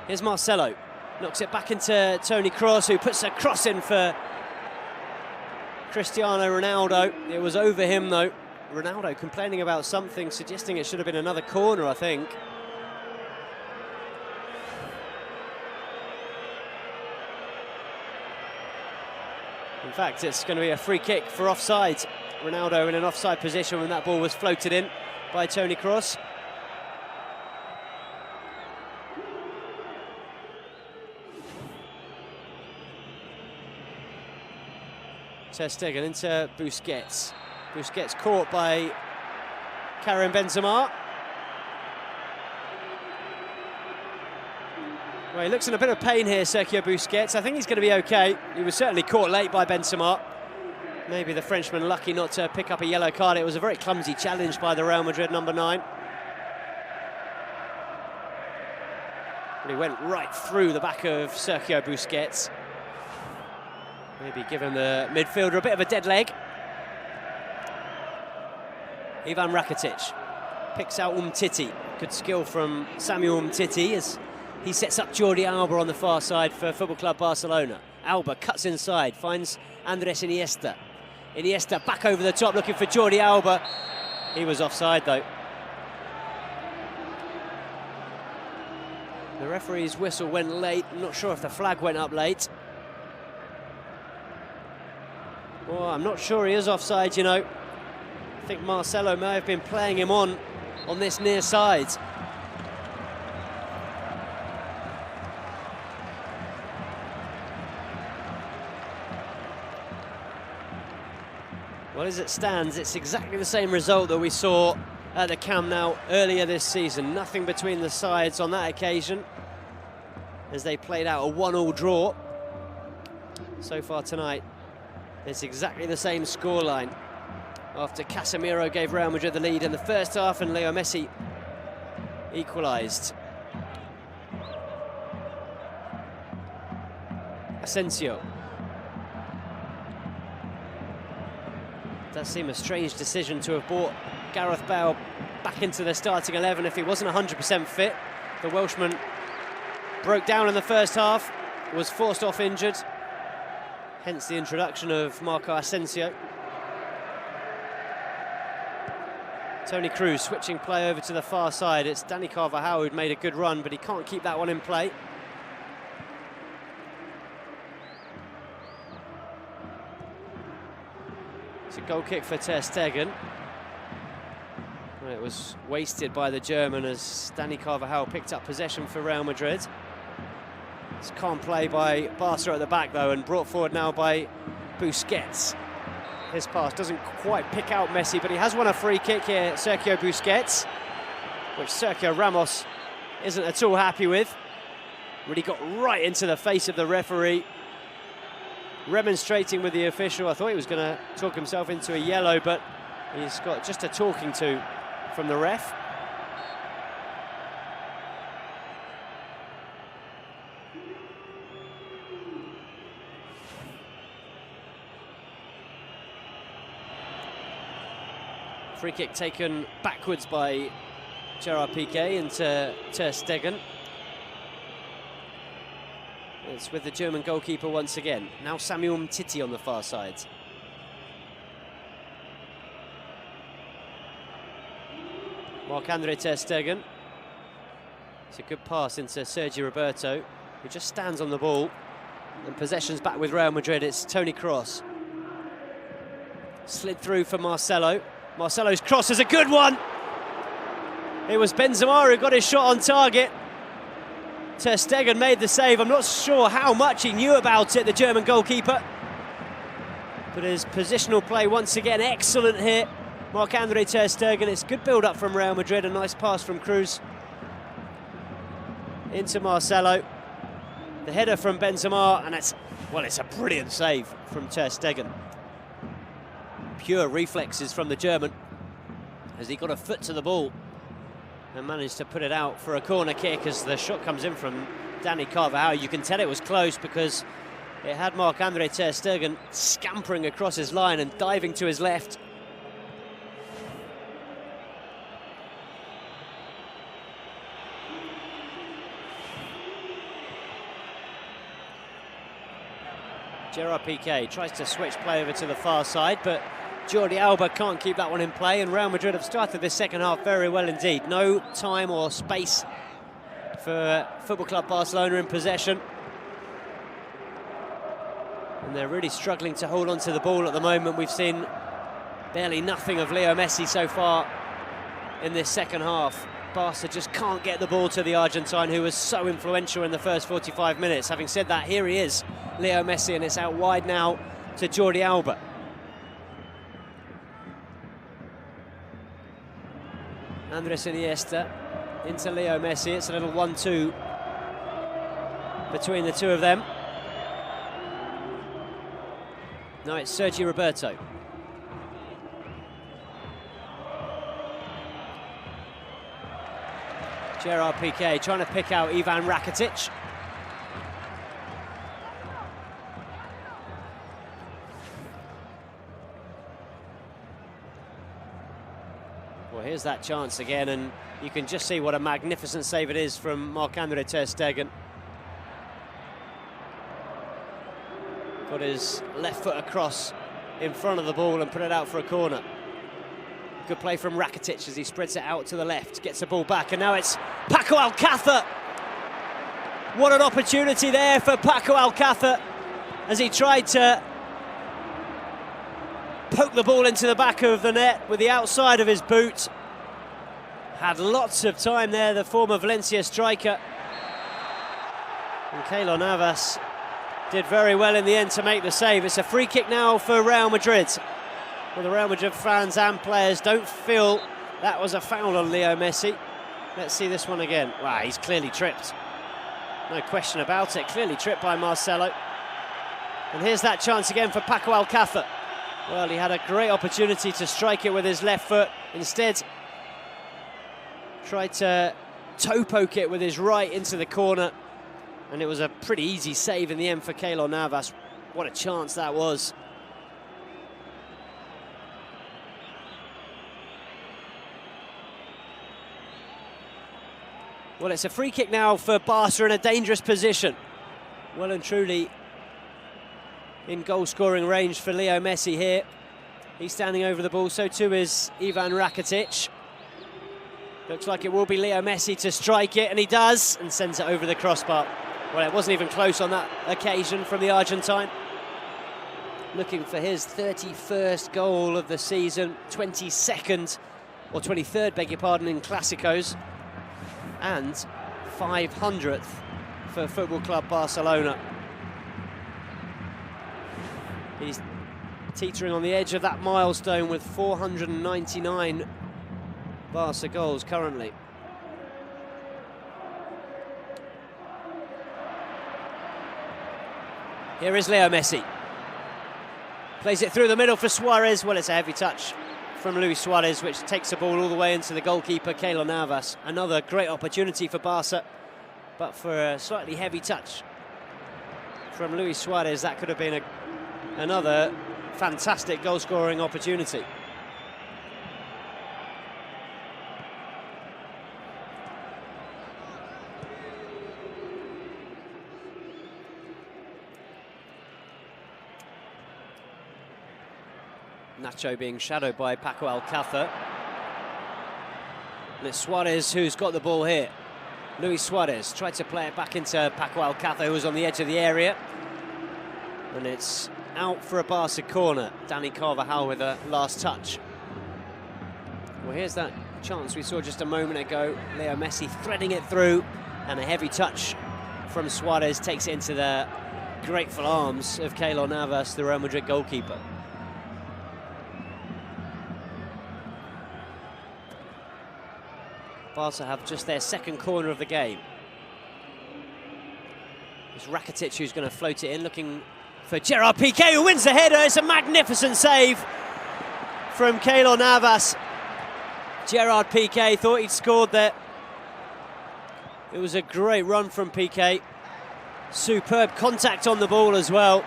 Here's Marcelo, knocks it back into Toni Kroos, who puts a cross in for Cristiano Ronaldo. It was over him though. Ronaldo complaining about something, suggesting it should have been another corner, I think. In fact, it's going to be a free kick for offside. Ronaldo in an offside position when that ball was floated in by Toni Kroos. ter Stegen into Busquets. Busquets caught by Karim Benzema. Well, he looks in a bit of pain here, Sergio Busquets. I think he's going to be okay. He was certainly caught late by Benzema. Maybe the Frenchman lucky not to pick up a yellow card. It was a very clumsy challenge by the Real Madrid number 9. But he went right through the back of Sergio Busquets. Maybe giving the midfielder a bit of a dead leg. Ivan Rakitic picks out Umtiti. Good skill from Samuel Umtiti as he sets up Jordi Alba on the far side for Football Club Barcelona. Alba cuts inside, finds Andres Iniesta. Iniesta back over the top looking for Jordi Alba. He was offside though. The referee's whistle went late. I'm not sure if the flag went up late. Well, I'm not sure he is offside, you know. I think Marcelo may have been playing him on this near side. Well, as it stands, it's exactly the same result that we saw at the Camp Nou earlier this season. Nothing between the sides on that occasion, as they played out a 1-1 draw. So far tonight, it's exactly the same scoreline. After Casemiro gave Real Madrid the lead in the first half and Leo Messi equalised. Asensio. Does seem a strange decision to have brought Gareth Bale back into the starting 11 if he wasn't 100% fit. The Welshman broke down in the first half, was forced off injured, hence the introduction of Marco Asensio. Toni Kroos switching play over to the far side. It's Dani Carvajal who'd made a good run, but he can't keep that one in play. It's a goal kick for Ter Stegen. Well, it was wasted by the German as Dani Carvajal picked up possession for Real Madrid. It's calm play by Barca at the back though, and brought forward now by Busquets. His pass doesn't quite pick out Messi, but he has won a free kick here, Sergio Busquets, which Sergio Ramos isn't at all happy with. Really got right into the face of the referee, remonstrating with the official. I thought he was going to talk himself into a yellow, but he's got just a talking to from the ref. Free kick taken backwards by Gerard Piqué into Ter Stegen. It's with the German goalkeeper once again. Now Samuel Umtiti on the far side. Marc-Andre Ter Stegen. It's a good pass into Sergi Roberto, who just stands on the ball. And possession's back with Real Madrid. It's Toni Kroos. Slid through for Marcelo. Marcelo's cross is a good one. It was Benzema who got his shot on target. Ter Stegen made the save. I'm not sure how much he knew about it, the German goalkeeper. But his positional play once again excellent here. Marc-Andre Ter Stegen. It's good build-up from Real Madrid. A nice pass from Kroos into Marcelo. The header from Benzema, and it's a brilliant save from Ter Stegen. Pure reflexes from the German as he got a foot to the ball and managed to put it out for a corner kick as the shot comes in from Dani Carvajal. You can tell it was close because it had Marc-Andre Ter Stegen scampering across his line and diving to his left. Gerard Piqué tries to switch play over to the far side, but Jordi Alba can't keep that one in play, and Real Madrid have started this second half very well indeed. No time or space for Football Club Barcelona in possession. And they're really struggling to hold on to the ball at the moment. We've seen barely nothing of Leo Messi so far in this second half. Barca just can't get the ball to the Argentine, who was so influential in the first 45 minutes. Having said that, here he is, Leo Messi, and it's out wide now to Jordi Alba. Andres Iniesta into Leo Messi. It's a little 1-2 between the two of them. Now it's Sergi Roberto. Gerard Piqué trying to pick out Ivan Rakitic. Well, here's that chance again, and you can just see what a magnificent save it is from Marc-Andre Ter Stegen. Got his left foot across in front of the ball and put it out for a corner. Good play from Rakitic as he spreads it out to the left, gets the ball back, and now it's Paco Alcácer. What an opportunity there for Paco Alcácer as he tried to poke the ball into the back of the net with the outside of his boot. Had lots of time there, the former Valencia striker. And Keylor Navas did very well in the end to make the save. It's a free kick now for Real Madrid. Well, the Real Madrid fans and players don't feel that was a foul on Leo Messi. Let's see this one again. Wow, he's clearly tripped. No question about it. Clearly tripped by Marcelo. And here's that chance again for Paco Alcácer. Well, he had a great opportunity to strike it with his left foot. Instead, tried to toe poke it with his right into the corner. And it was a pretty easy save in the end for Keylor Navas. What a chance that was. Well, it's a free kick now for Barca in a dangerous position. Well and truly in goal-scoring range for Leo Messi here. He's standing over the ball, so too is Ivan Rakitic. Looks like it will be Leo Messi to strike it, and he does, and sends it over the crossbar. Well, it wasn't even close on that occasion from the Argentine. Looking for his 31st goal of the season, 22nd, or 23rd, beg your pardon, in Clásicos, and 500th for Football Club Barcelona. He's teetering on the edge of that milestone with 499 Barca goals currently. Here is Leo Messi. Plays it through the middle for Suarez. Well, it's a heavy touch from Luis Suarez, which takes the ball all the way into the goalkeeper, Keylor Navas. Another great opportunity for Barca, but for a slightly heavy touch from Luis Suarez, that could have been another fantastic goal-scoring opportunity. Nacho being shadowed by Paco Alcácer. And it's Suarez who's got the ball here. Luis Suarez tried to play it back into Paco Alcácer, who was on the edge of the area. And it's out for a Barca corner. Dani Carvajal with a last touch. Well, here's that chance we saw just a moment ago. Leo Messi threading it through, and a heavy touch from Suarez takes it into the grateful arms of Keylor Navas, the Real Madrid goalkeeper. Barca have just their second corner of the game. It's Rakitic who's going to float it in, looking for Gerard Piqué, who wins the header. It's a magnificent save from Keylor Navas. Gerard Piqué thought he'd scored there. It was a great run from Piqué. Superb contact on the ball as well.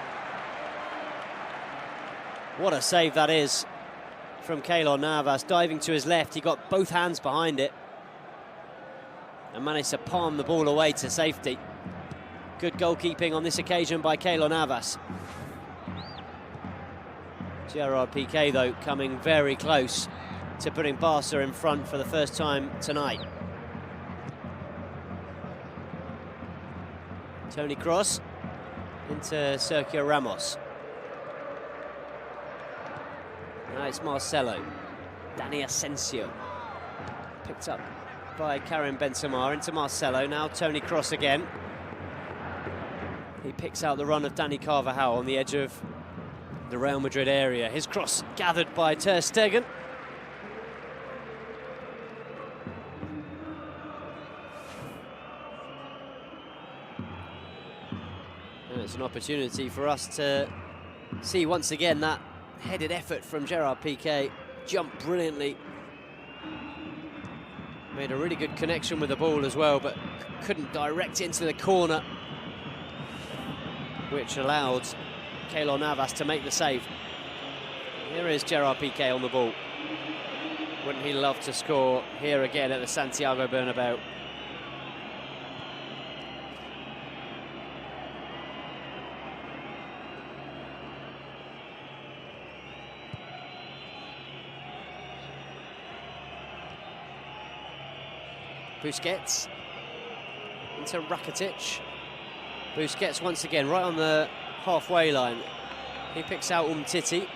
What a save that is from Keylor Navas. Diving to his left, he got both hands behind it and managed to palm the ball away to safety. Good goalkeeping on this occasion by Keylor Navas. Gerard Piqué, though, coming very close to putting Barca in front for the first time tonight. Toni Kroos into Sergio Ramos. Now it's Marcelo. Dani Asensio. Picked up by Karim Benzema into Marcelo. Now Toni Kroos again. He picks out the run of Dani Carvajal on the edge of the Real Madrid area. His cross gathered by Ter Stegen. And it's an opportunity for us to see once again that headed effort from Gerard Piqué. Jumped brilliantly. Made a really good connection with the ball as well, but couldn't direct it into the corner, which allowed Keylor Navas to make the save. Here is Gerard Piqué on the ball. Wouldn't he love to score here again at the Santiago Bernabeu? Busquets into Rakitic. Busquets once again right on the halfway line. He picks out Umtiti.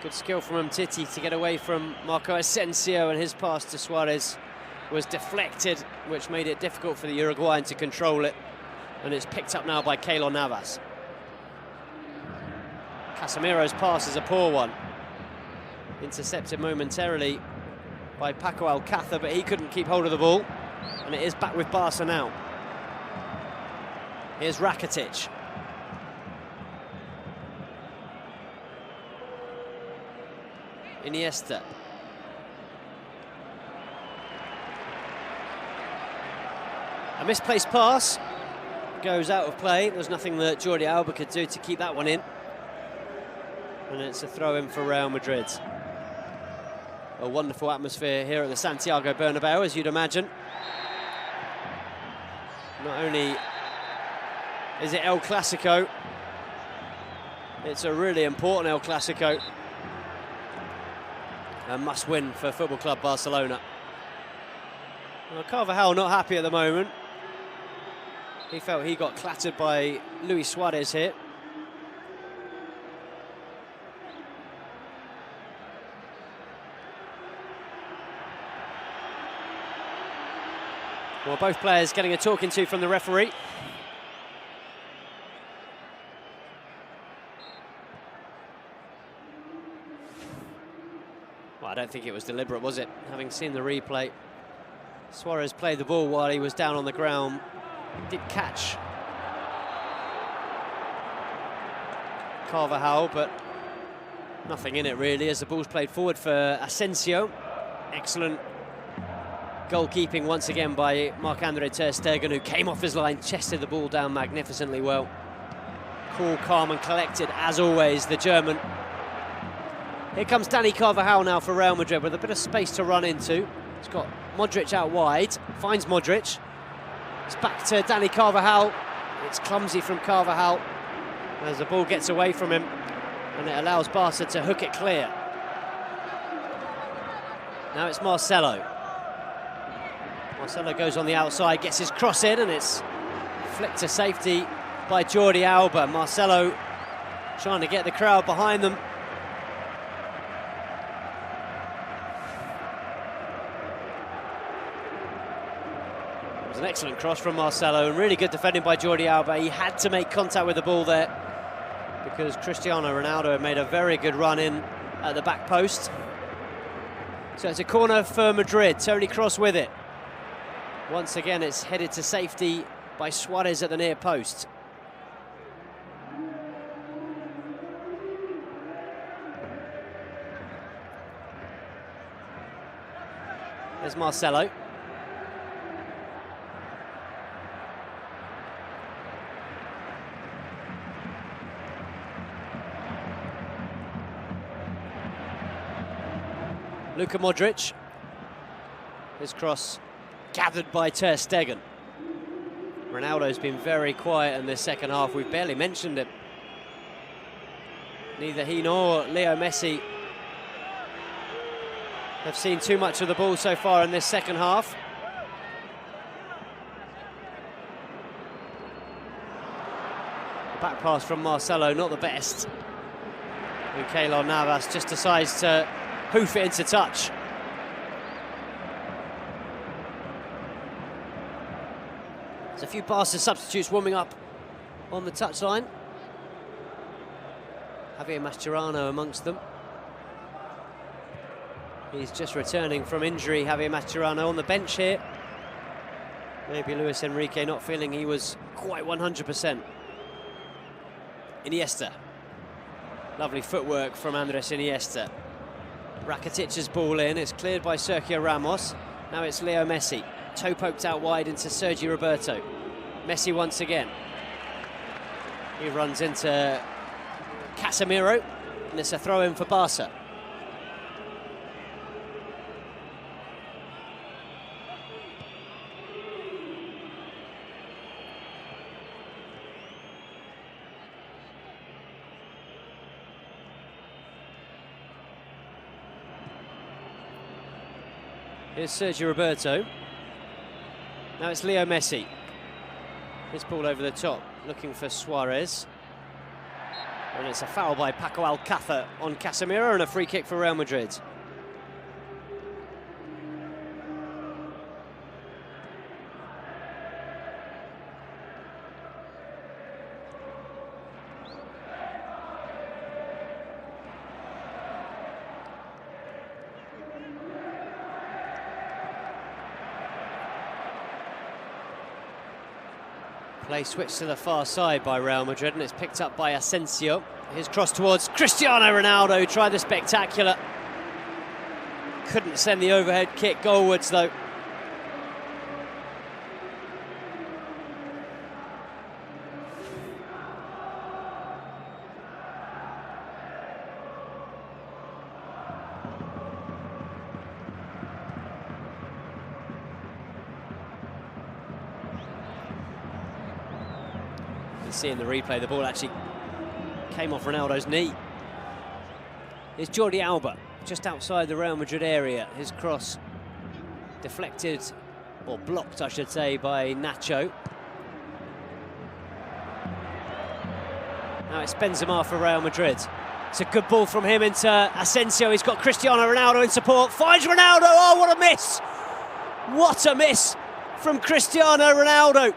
Good skill from Umtiti to get away from Marco Asensio, and his pass to Suarez was deflected, which made it difficult for the Uruguayan to control it. And it's picked up now by Keylor Navas. Casemiro's pass is a poor one. Intercepted momentarily by Paco Alcácer, but he couldn't keep hold of the ball. And it is back with Barca now. Here's Rakitic. Iniesta. A misplaced pass goes out of play. There's nothing that Jordi Alba could do to keep that one in. And it's a throw-in for Real Madrid. A wonderful atmosphere here at the Santiago Bernabeu, as you'd imagine. Not only is it El Clasico, it's a really important El Clasico. A must-win for Football Club Barcelona. Well, Carvajal not happy at the moment. He felt he got clattered by Luis Suarez here. Well, both players getting a talking to from the referee. Well, I don't think it was deliberate, was it? Having seen the replay, Suarez played the ball while he was down on the ground. Did catch Carvajal, but nothing in it really, as the ball's played forward for Asensio. Excellent goalkeeping once again by Marc-Andre ter Stegen, who came off his line, chested the ball down magnificently well. Cool, calm and collected, as always, the German. Here comes Dani Carvajal now for Real Madrid with a bit of space to run into. He's got Modric out wide, finds Modric. It's back to Dani Carvajal. It's clumsy from Carvajal as the ball gets away from him, and it allows Barca to hook it clear. Now it's Marcelo. Marcelo goes on the outside, gets his cross in, and it's flicked to safety by Jordi Alba. Marcelo trying to get the crowd behind them. It was an excellent cross from Marcelo, and really good defending by Jordi Alba. He had to make contact with the ball there because Cristiano Ronaldo had made a very good run in at the back post. So it's a corner for Madrid. Toni Kroos with it. Once again, it's headed to safety by Suarez at the near post. There's Marcelo. Luka Modric. His cross gathered by ter Stegen. Ronaldo's been very quiet in this second half. We've barely mentioned it. Neither he nor Leo Messi have seen too much of the ball so far in this second half. The back pass from Marcelo, not the best. And Keylor Navas just decides to hoof it into touch. There's a few Barca substitutes warming up on the touchline. Javier Mascherano amongst them. He's just returning from injury, Javier Mascherano, on the bench here. Maybe Luis Enrique not feeling he was quite 100%. Iniesta. Lovely footwork from Andres Iniesta. Rakitic's ball in, it's cleared by Sergio Ramos. Now it's Leo Messi. Toe poked out wide into Sergi Roberto. Messi once again. He runs into Casemiro, and it's a throw-in for Barca. Here's Sergio Roberto. Now it's Leo Messi. His ball over the top, looking for Suarez. And it's a foul by Paco Alcácer on Casemiro and a free kick for Real Madrid. Play switched to the far side by Real Madrid, and it's picked up by Asensio. His cross towards Cristiano Ronaldo, who tried the spectacular. Couldn't send the overhead kick goalwards, though. Seeing the replay, the ball actually came off Ronaldo's knee. Here's Jordi Alba, just outside the Real Madrid area. His cross deflected or blocked, I should say, by Nacho. Now it's Benzema for Real Madrid. It's a good ball from him into Asensio. He's got Cristiano Ronaldo in support. Finds Ronaldo. Oh, what a miss! What a miss from Cristiano Ronaldo.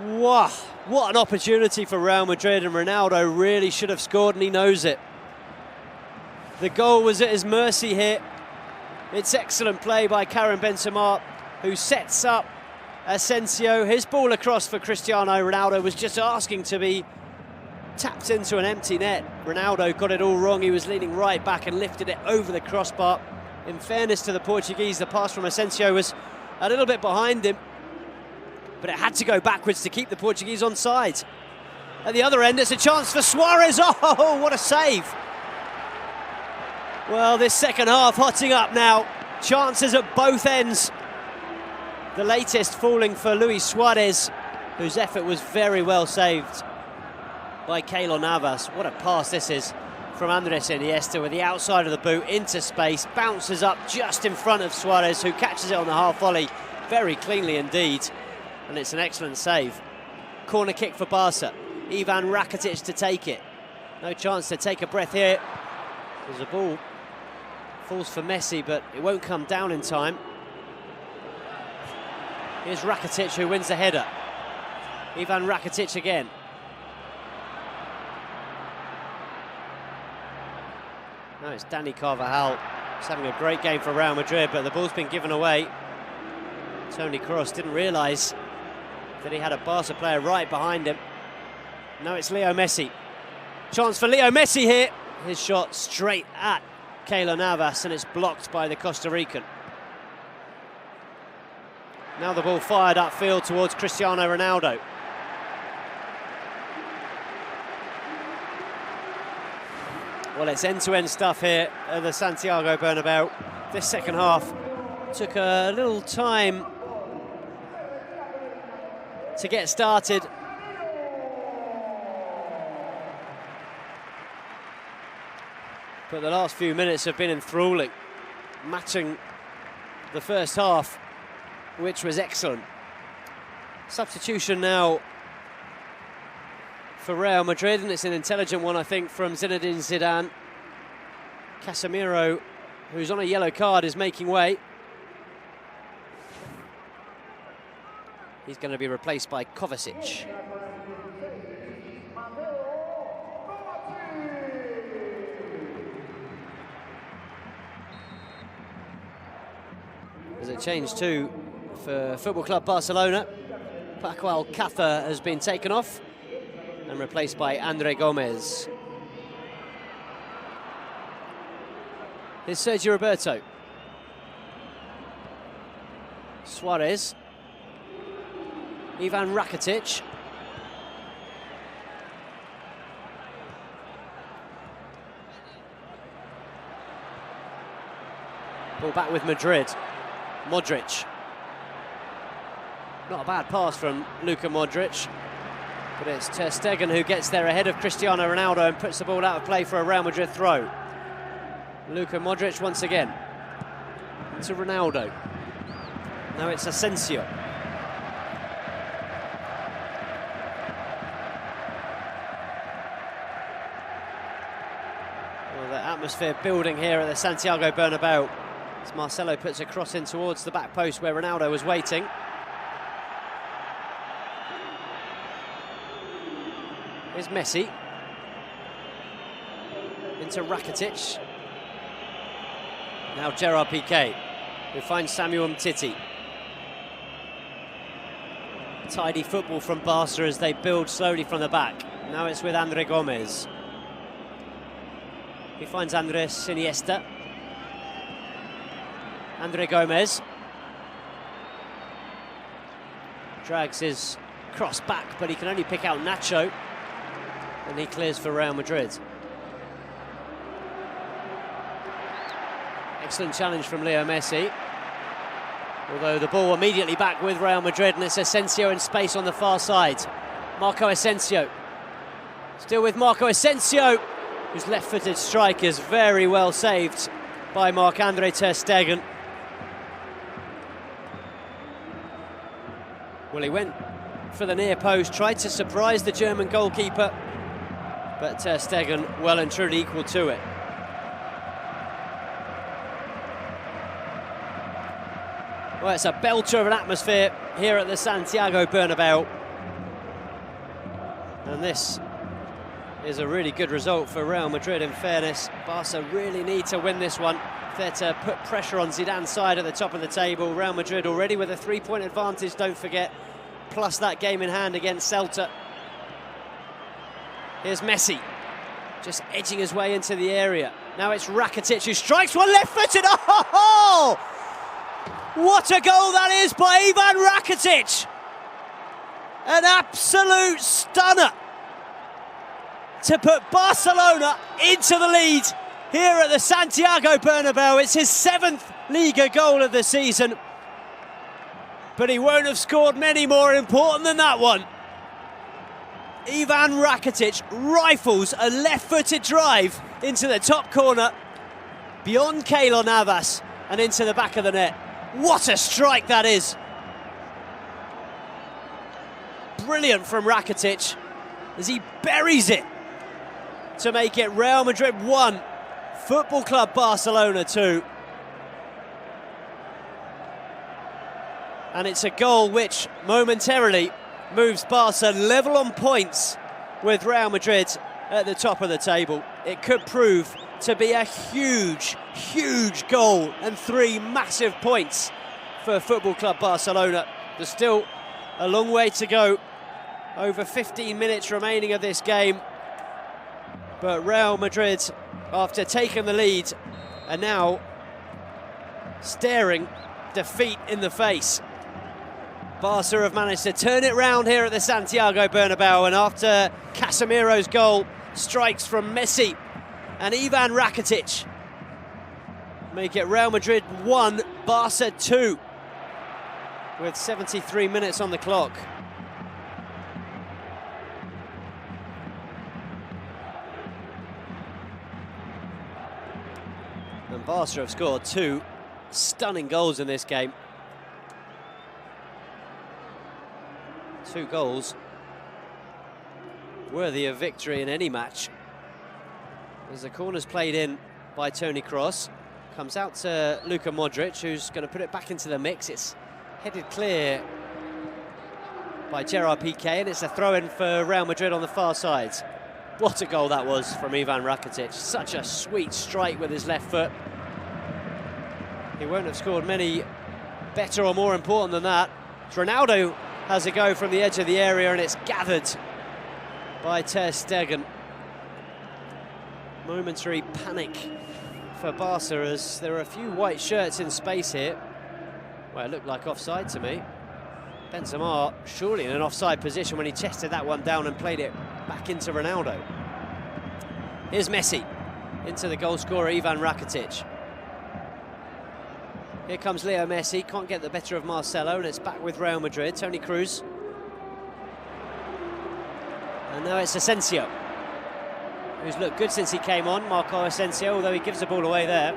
Wow, what an opportunity for Real Madrid, and Ronaldo really should have scored, and he knows it. The goal was at his mercy here. It's excellent play by Karim Benzema, who sets up Asensio. His ball across for Cristiano Ronaldo was just asking to be tapped into an empty net. Ronaldo got it all wrong. He was leaning right back and lifted it over the crossbar. In fairness to the Portuguese, the pass from Asensio was a little bit behind him, but it had to go backwards to keep the Portuguese onside. At the other end, it's a chance for Suarez. Oh, what a save! Well, this second half hotting up now. Chances at both ends. The latest falling for Luis Suarez, whose effort was very well saved by Keylor Navas. What a pass this is from Andres Iniesta with the outside of the boot into space. Bounces up just in front of Suarez, who catches it on the half volley very cleanly indeed. And it's an excellent save. Corner kick for Barca. Ivan Rakitic to take it. No chance to take a breath here. There's a ball. Falls for Messi, but it won't come down in time. Here's Rakitic, who wins the header. Ivan Rakitic again. Now it's Dani Carvajal. He's having a great game for Real Madrid, but the ball's been given away. Toni Kroos didn't realise that he had a Barca player right behind him. Now it's Leo Messi. Chance for Leo Messi here. His shot straight at Keylor Navas, and it's blocked by the Costa Rican. Now the ball fired upfield towards Cristiano Ronaldo. Well, it's end-to-end stuff here at the Santiago Bernabeu. This second half took a little time to get started. But the last few minutes have been enthralling, matching the first half, which was excellent. Substitution now for Real Madrid, and it's an intelligent one, I think, from Zinedine Zidane. Casemiro, who's on a yellow card, is making way. He's going to be replaced by Kovacic. There's a change too for Football Club Barcelona. Paco Alcácer has been taken off and replaced by Andre Gomez. Here's Sergio Roberto. Suarez. Ivan Rakitic. Ball back with Madrid. Modric. Not a bad pass from Luka Modric, but it's Ter Stegen who gets there ahead of Cristiano Ronaldo and puts the ball out of play for a Real Madrid throw. Luka Modric once again to Ronaldo. Now it's Asensio. Well, the atmosphere building here at the Santiago Bernabeu as Marcelo puts a cross in towards the back post where Ronaldo was waiting. Here's Messi. Into Rakitic. Now Gerard Piqué, who finds Samuel Umtiti. Tidy football from Barca as they build slowly from the back. Now it's with Andre Gomez. He finds Andres Iniesta. Andre Gomez. Drags his cross back, but he can only pick out Nacho. And he clears for Real Madrid. Excellent challenge from Leo Messi. Although the ball immediately back with Real Madrid, and it's Asensio in space on the far side. Marco Asensio. Still with Marco Asensio, whose left-footed strike is very well saved by Marc-Andre Ter Stegen. Well, he went for the near post, tried to surprise the German goalkeeper, but Ter Stegen well and truly equal to it. Well, it's a belter of an atmosphere here at the Santiago Bernabeu. And this is a really good result for Real Madrid, in fairness. Barca really need to win this one if they're to put pressure on Zidane's side at the top of the table. Real Madrid already with a 3-point advantage, don't forget, plus that game in hand against Celta. Here's Messi, just edging his way into the area. Now it's Rakitic who strikes one left-footed. Oh! What a goal that is by Ivan Rakitic! An absolute stunner to put Barcelona into the lead here at the Santiago Bernabeu. It's his 7th Liga goal of the season, but he won't have scored many more important than that one. Ivan Rakitic rifles a left-footed drive into the top corner, beyond Keylor Navas and into the back of the net. What a strike that is! Brilliant from Rakitic as he buries it to make it Real Madrid 1, Football Club Barcelona 2. And it's a goal which momentarily moves Barca level on points with Real Madrid at the top of the table. It could prove to be a huge, huge goal and 3 massive points for Football Club Barcelona. There's still a long way to go. Over 15 minutes remaining of this game. But Real Madrid, after taking the lead, are now staring defeat in the face. Barca have managed to turn it round here at the Santiago Bernabeu, and after Casemiro's goal, strikes from Messi and Ivan Rakitic make it Real Madrid 1, Barca 2, with 73 minutes on the clock. And Barca have scored 2 stunning goals in this game. 2 goals worthy of victory in any match. As the corner's played in by Toni Kroos, comes out to Luka Modric, who's going to put it back into the mix. It's headed clear by Gerard Piqué, and it's a throw-in for Real Madrid on the far side. What a goal that was from Ivan Rakitic. Such a sweet strike with his left foot. He won't have scored many better or more important than that. Ronaldo has a go from the edge of the area, and it's gathered by Ter Stegen. Momentary panic for Barca as there are a few white shirts in space here. Well, it looked like offside to me. Benzema surely in an offside position when he chested that one down and played it back into Ronaldo. Here's Messi into the goal scorer Ivan Rakitic. Here comes Leo Messi, can't get the better of Marcelo, and it's back with Real Madrid. Toni Kroos. And now it's Asensio, who's looked good since he came on, Marco Asensio, although he gives the ball away there.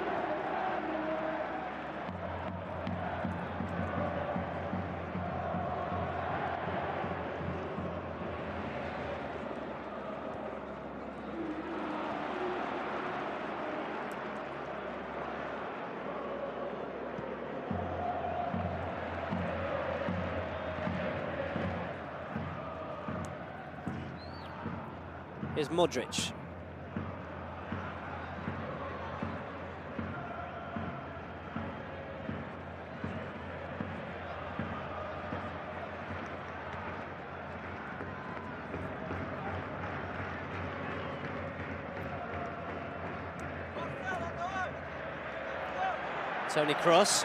Here's Modric. Toni Kroos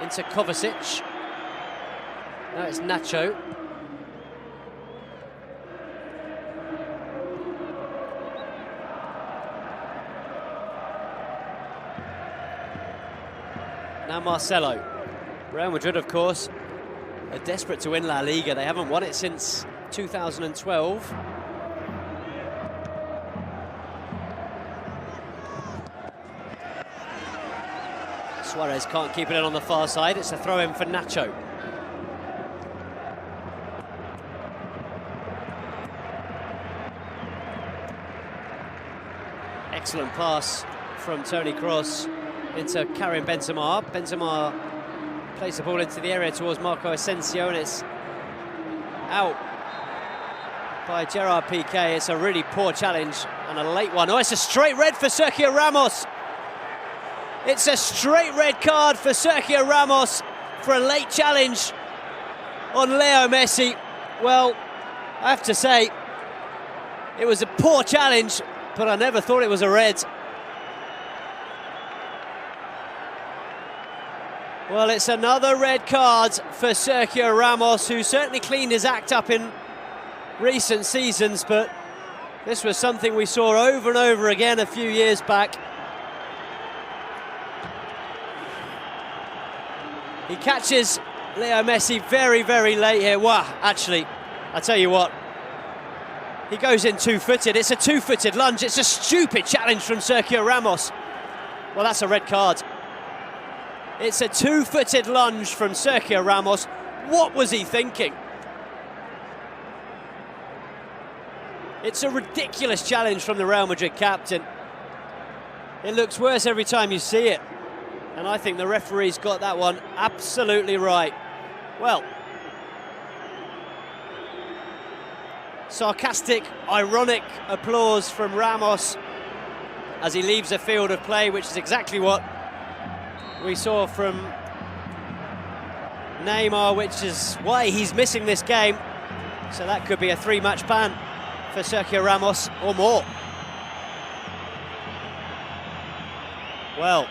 into Kovacic. Now it's Nacho. Now Marcelo. Real Madrid, of course, are desperate to win La Liga. They haven't won it since 2012. Suarez can't keep it in on the far side. It's a throw-in for Nacho. Excellent pass from Toni Kroos into Karim Benzema. Benzema plays the ball into the area towards Marco Asensio, and it's out by Gerard Piqué. It's a really poor challenge and a late one. Oh, it's a straight red for Sergio Ramos. It's a straight red card for Sergio Ramos for a late challenge on Leo Messi. Well, I have to say, it was a poor challenge, but I never thought it was a red. Well, it's another red card for Sergio Ramos, who certainly cleaned his act up in recent seasons, but this was something we saw over and over again a few years back. He catches Leo Messi very, very late here. Wow, actually, I tell you what, he goes in two-footed. It's a two-footed lunge. It's a stupid challenge from Sergio Ramos. Well, that's a red card. It's a two-footed lunge from Sergio Ramos. What was he thinking? It's a ridiculous challenge from the Real Madrid captain. It looks worse every time you see it. And I think the referee's got that one absolutely right. Well, sarcastic, ironic applause from Ramos as he leaves a field of play, which is exactly what we saw from Neymar, which is why he's missing this game. So that could be a 3-match ban for Sergio Ramos or more. Well,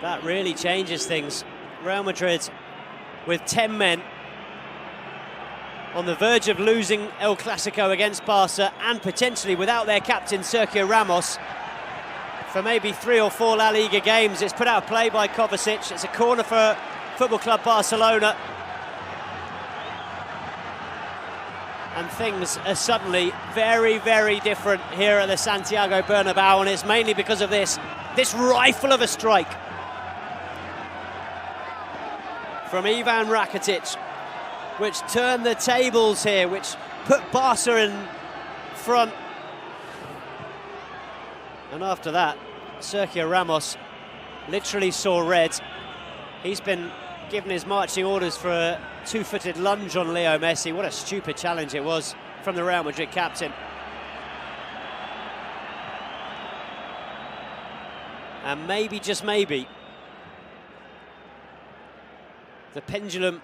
that really changes things. Real Madrid with 10 men on the verge of losing El Clasico against Barca, and potentially without their captain Sergio Ramos for maybe 3 or 4 La Liga games. It's put out of play by Kovacic. It's a corner for Football Club Barcelona. And things are suddenly very, very different here at the Santiago Bernabeu, and it's mainly because of this rifle of a strike from Ivan Rakitic, which turned the tables here, which put Barca in front. And after that, Sergio Ramos literally saw red. He's been given his marching orders for a two-footed lunge on Leo Messi. What a stupid challenge it was from the Real Madrid captain. And maybe, just maybe, the pendulum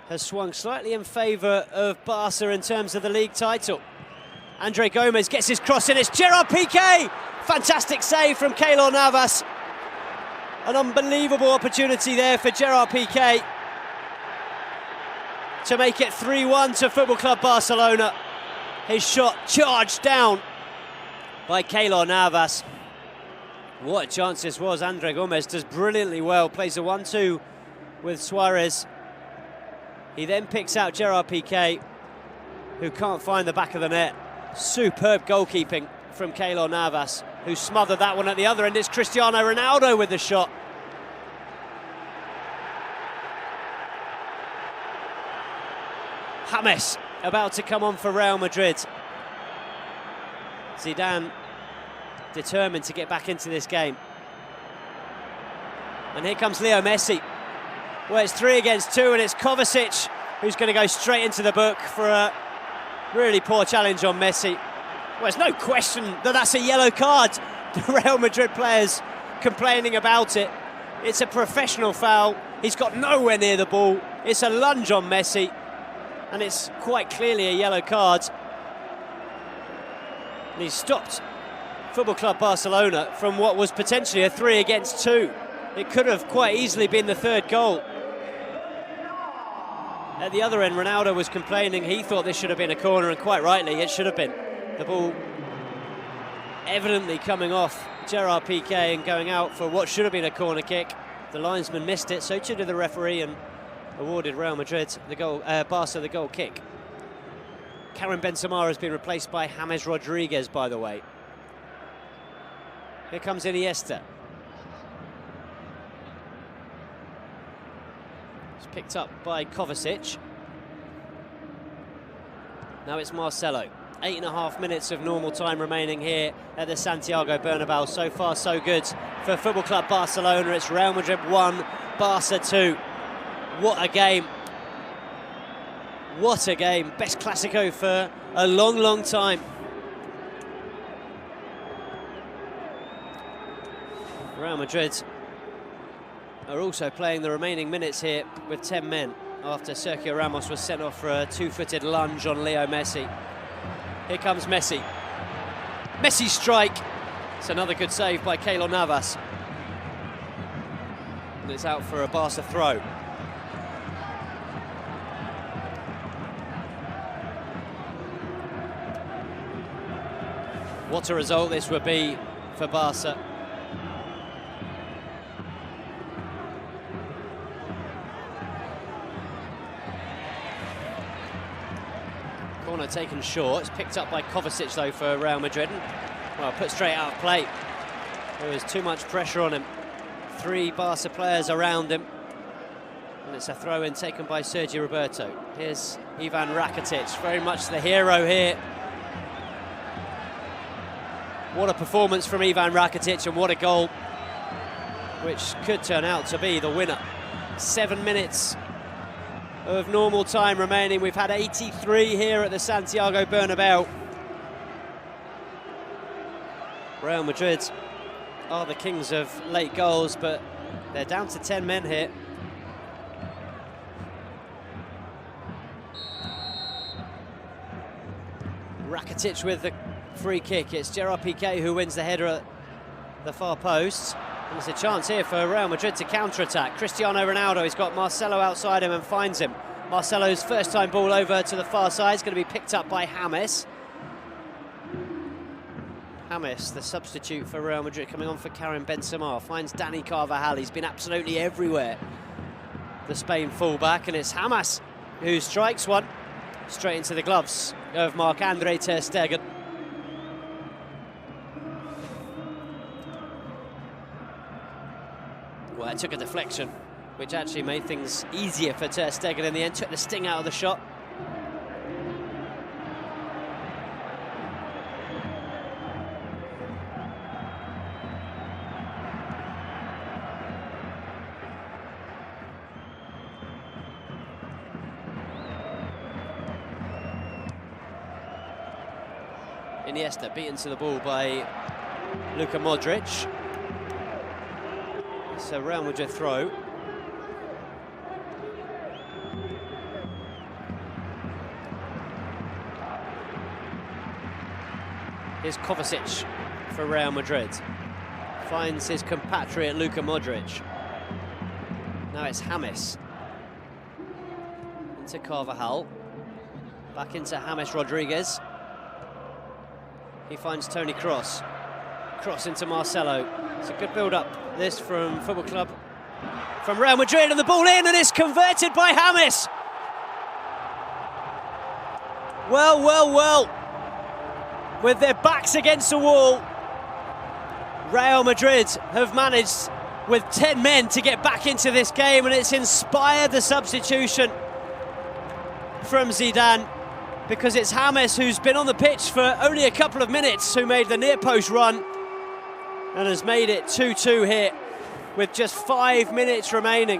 has swung slightly in favour of Barca in terms of the league title. Andre Gomez gets his cross in, it's Gerard Piqué! Fantastic save from Keylor Navas. An unbelievable opportunity there for Gerard Piqué to make it 3-1 to Football Club Barcelona. His shot charged down by Keylor Navas. What a chance this was. Andre Gomez does brilliantly well, plays a 1-2 with Suarez. He then picks out Gerard Piqué, who can't find the back of the net. Superb goalkeeping from Keylor Navas, who smothered that one at the other end. It's Cristiano Ronaldo with the shot. James about to come on for Real Madrid. Zidane determined to get back into this game. And here comes Leo Messi. Well, it's 3 against 2, and it's Kovacic who's going to go straight into the book for a really poor challenge on Messi. Well, there's no question that that's a yellow card. The Real Madrid players complaining about it. It's a professional foul. He's got nowhere near the ball. It's a lunge on Messi, and it's quite clearly a yellow card. And he's stopped Football Club Barcelona from what was potentially a 3 against 2. It could have quite easily been the 3rd goal. At the other end, Ronaldo was complaining. He thought this should have been a corner, and quite rightly, it should have been. The ball evidently coming off Gerard Piqué and going out for what should have been a corner kick. The linesman missed it, so too did the referee, and awarded Real Madrid the goal, Barca the goal kick. Karim Benzema has been replaced by James Rodriguez, by the way. Here comes Iniesta. It's picked up by Kovacic. Now it's Marcelo. 8.5 minutes of normal time remaining here at the Santiago Bernabéu. So far, so good for Football Club Barcelona. It's Real Madrid 1, Barca 2. What a game. What a game. Best Clásico for a long, long time. Real Madrid are also playing the remaining minutes here with 10 men after Sergio Ramos was sent off for a two-footed lunge on Leo Messi. Here comes Messi. Messi's strike. It's another good save by Keylor Navas. And it's out for a Barca throw. What a result this would be for Barca. Corner taken short. It's picked up by Kovacic though for Real Madrid. Well, put straight out of play. There was too much pressure on him. 3 Barca players around him. And it's a throw-in taken by Sergi Roberto. Here's Ivan Rakitic, very much the hero here. What a performance from Ivan Rakitic, and what a goal, which could turn out to be the winner. 7 minutes of normal time remaining. We've had 83 here at the Santiago Bernabéu. Real Madrid are the kings of late goals, but they're down to 10 men here. Rakitic with the free kick. It's Gerard Piqué who wins the header at the far post. And there's a chance here for Real Madrid to counter-attack. Cristiano Ronaldo, he's got Marcelo outside him and finds him. Marcelo's first time ball over to the far side is going to be picked up by James. James, the substitute for Real Madrid, coming on for Karim Benzema, finds Dani Carvajal. He's been absolutely everywhere, the Spain fullback, and it's James who strikes one straight into the gloves of Marc-Andre ter Stegen. Well, it took a deflection, which actually made things easier for ter Stegen in the end, took the sting out of the shot. Iniesta beaten to the ball by Luka Modric. It's a Real Madrid throw. Here's Kovacic for Real Madrid. Finds his compatriot Luka Modric. Now it's James. Into Carvajal. Back into James Rodriguez. He finds Toni Kroos. Cross into Marcelo. It's a good build-up, this from Football Club. From Real Madrid, and the ball in, and it's converted by James. Well, well, well. With their backs against the wall, Real Madrid have managed, with 10 men, to get back into this game, and it's inspired the substitution from Zidane, because it's James who's been on the pitch for only a couple of minutes, who made the near post run and has made it 2-2 here with just 5 minutes remaining.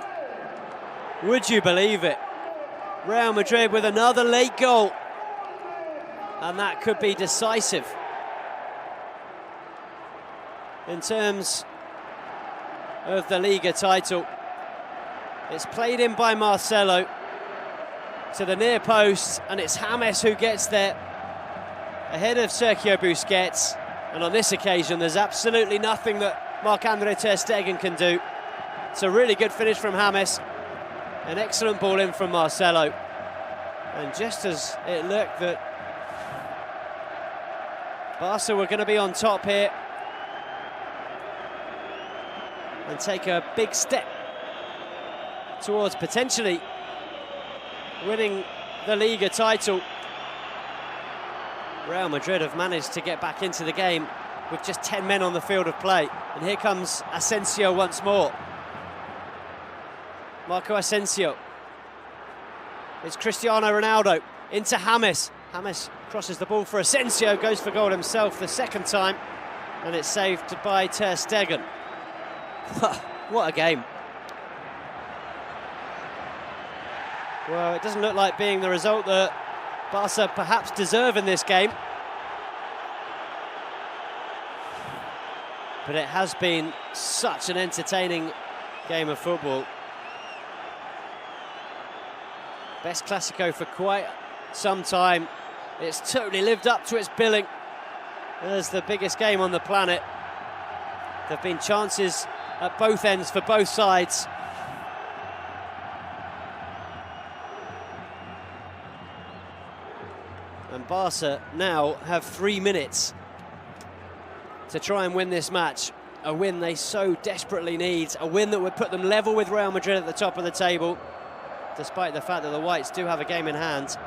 Would you believe it? Real Madrid with another late goal, and that could be decisive in terms of the Liga title. It's played in by Marcelo to the near post, and it's James who gets there ahead of Sergio Busquets. And on this occasion, there's absolutely nothing that Marc-Andre ter Stegen can do. It's a really good finish from James. An excellent ball in from Marcelo. And just as it looked that Barca were going to be on top here and take a big step towards potentially winning the Liga title, Real Madrid have managed to get back into the game with just 10 men on the field of play. And here comes Asensio once more. Marco Asensio. It's Cristiano Ronaldo into James. James crosses the ball for Asensio, goes for goal himself the second time, and it's saved by Ter Stegen. What a game. Well, it doesn't look like being the result that Barca perhaps deserve in this game. But it has been such an entertaining game of football. Best Clásico for quite some time. It's totally lived up to its billing as the biggest game on the planet. There have been chances at both ends for both sides. And Barca now have 3 minutes to try and win this match. A win they so desperately need, a win that would put them level with Real Madrid at the top of the table, despite the fact that the Whites do have a game in hand.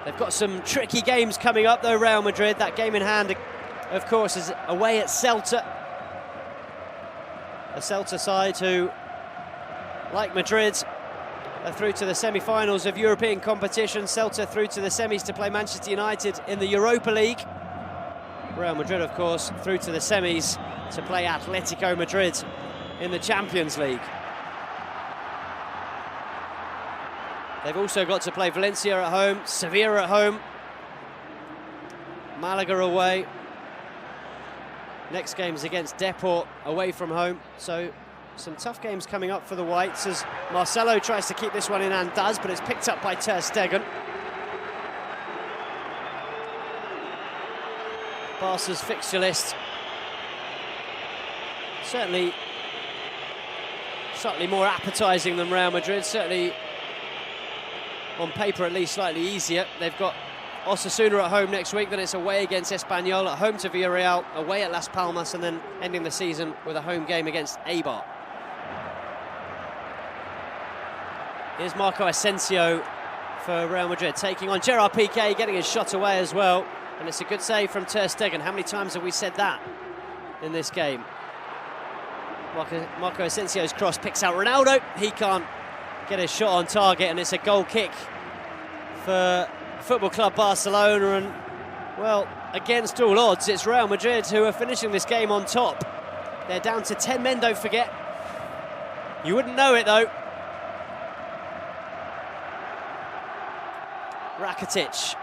They've got some tricky games coming up though, Real Madrid. That game in hand, of course, is away at Celta. A Celta side who, like Madrid, are through to the semi-finals of European competition. Celta through to the semis to play Manchester United in the Europa League. Real Madrid, of course, through to the semis to play Atletico Madrid in the Champions League. They've also got to play Valencia at home, Sevilla at home, Malaga away. Next game's against Depor away from home. So some tough games coming up for the Whites as Marcelo tries to keep this one in and does, but it's picked up by Ter Stegen. Barca's fixture list certainly slightly more appetising than Real Madrid, certainly on paper at least slightly easier. They've got Osasuna at home next week, then it's away against Espanyol, at home to Villarreal, away at Las Palmas, and then ending the season with a home game against Eibar. Here's Marco Asensio for Real Madrid, taking on Gerard Piqué, getting his shot away as well. And it's a good save from Ter Stegen. How many times have we said that in this game? Marco Asensio's cross picks out Ronaldo. He can't get his shot on target, and it's a goal kick for Football Club Barcelona. And, well, against all odds, it's Real Madrid who are finishing this game on top. They're down to 10 men, don't forget. You wouldn't know it, though. Rakitic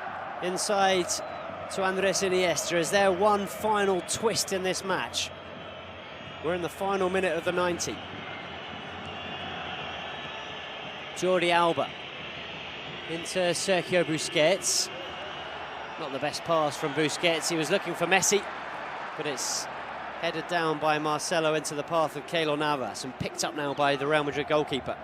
inside to Andres Iniesta. Is there one final twist in this match? We're in the final minute of the 90. Jordi Alba into Sergio Busquets. Not the best pass from Busquets. He was looking for Messi, but it's headed down by Marcelo into the path of Keylor Navas and picked up now by the Real Madrid goalkeeper.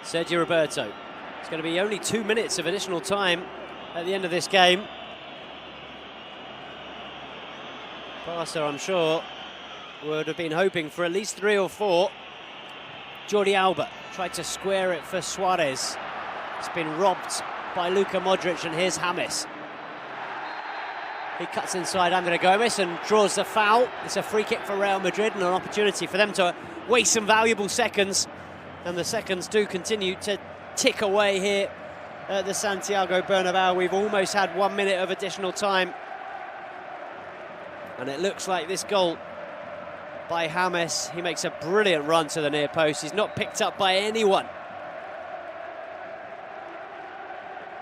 Sergio Roberto. It's going to be only 2 minutes of additional time at the end of this game. Barca, I'm sure, would have been hoping for at least 3 or 4. Jordi Alba tried to square it for Suarez. It's been robbed by Luka Modric, and here's James. He cuts inside Andre Gomes and draws the foul. It's a free kick for Real Madrid and an opportunity for them to waste some valuable seconds. And the seconds do continue to tick away here at the Santiago Bernabeu. We've almost had 1 minute of additional time. And it looks like this goal by James, he makes a brilliant run to the near post. He's not picked up by anyone.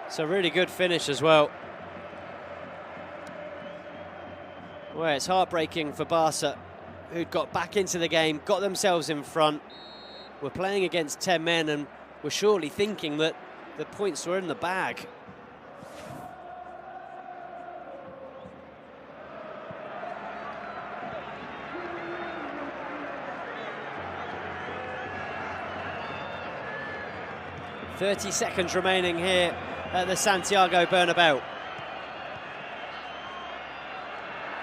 It's a really good finish as well. Well, it's heartbreaking for Barca, who'd got back into the game, got themselves in front. We're playing against 10 men and we're surely thinking that the points were in the bag. "30 seconds remaining here at the Santiago Bernabeu.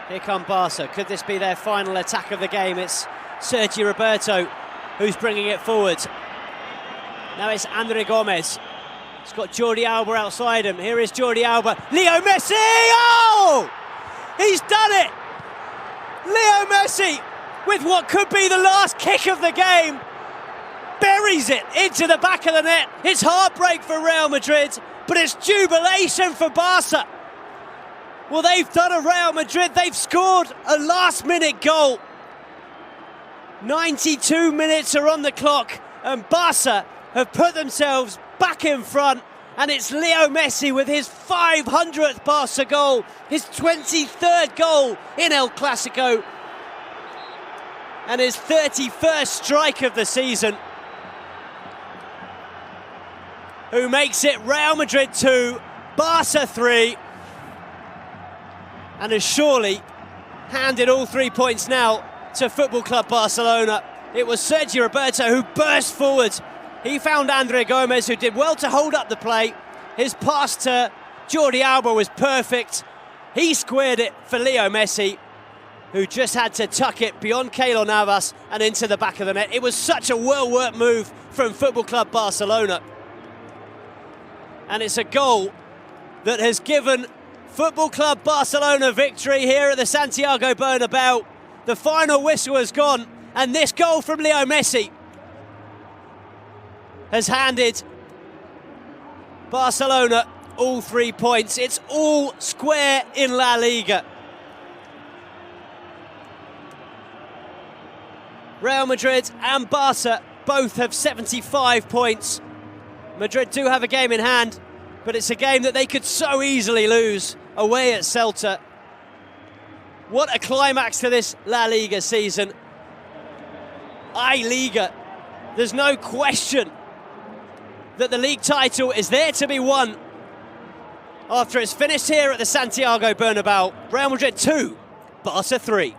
Here come Barca. Could this be their final attack of the game? It's Sergi Roberto who's bringing it forward. Now it's Andre Gomez. He's got Jordi Alba outside him. Here is Jordi Alba. Leo Messi! Oh! He's done it! Leo Messi, with what could be the last kick of the game, buries it into the back of the net. It's heartbreak for Real Madrid, but it's jubilation for Barca. Well, they've done a Real Madrid. They've scored a last-minute goal. 92 minutes are on the clock, and Barca have put themselves back in front, and it's Leo Messi with his 500th Barca goal, his 23rd goal in El Clasico, and his 31st strike of the season, who makes it Real Madrid 2, Barca 3, and has surely handed all 3 points now to Football Club Barcelona. It was Sergi Roberto who burst forward. He found Andre Gomez, who did well to hold up the play. His pass to Jordi Alba was perfect. He squared it for Leo Messi, who just had to tuck it beyond Keylor Navas and into the back of the net. It was such a well-worked move from Football Club Barcelona. And it's a goal that has given Football Club Barcelona victory here at the Santiago Bernabeu. The final whistle has gone, and this goal from Leo Messi has handed Barcelona all 3 points. It's all square in La Liga. Real Madrid and Barca both have 75 points. Madrid do have a game in hand, but it's a game that they could so easily lose away at Celta. What a climax to this La Liga season. I-Liga, there's no question that the league title is there to be won after it's finished here at the Santiago Bernabeu. Real Madrid 2, Barca 3.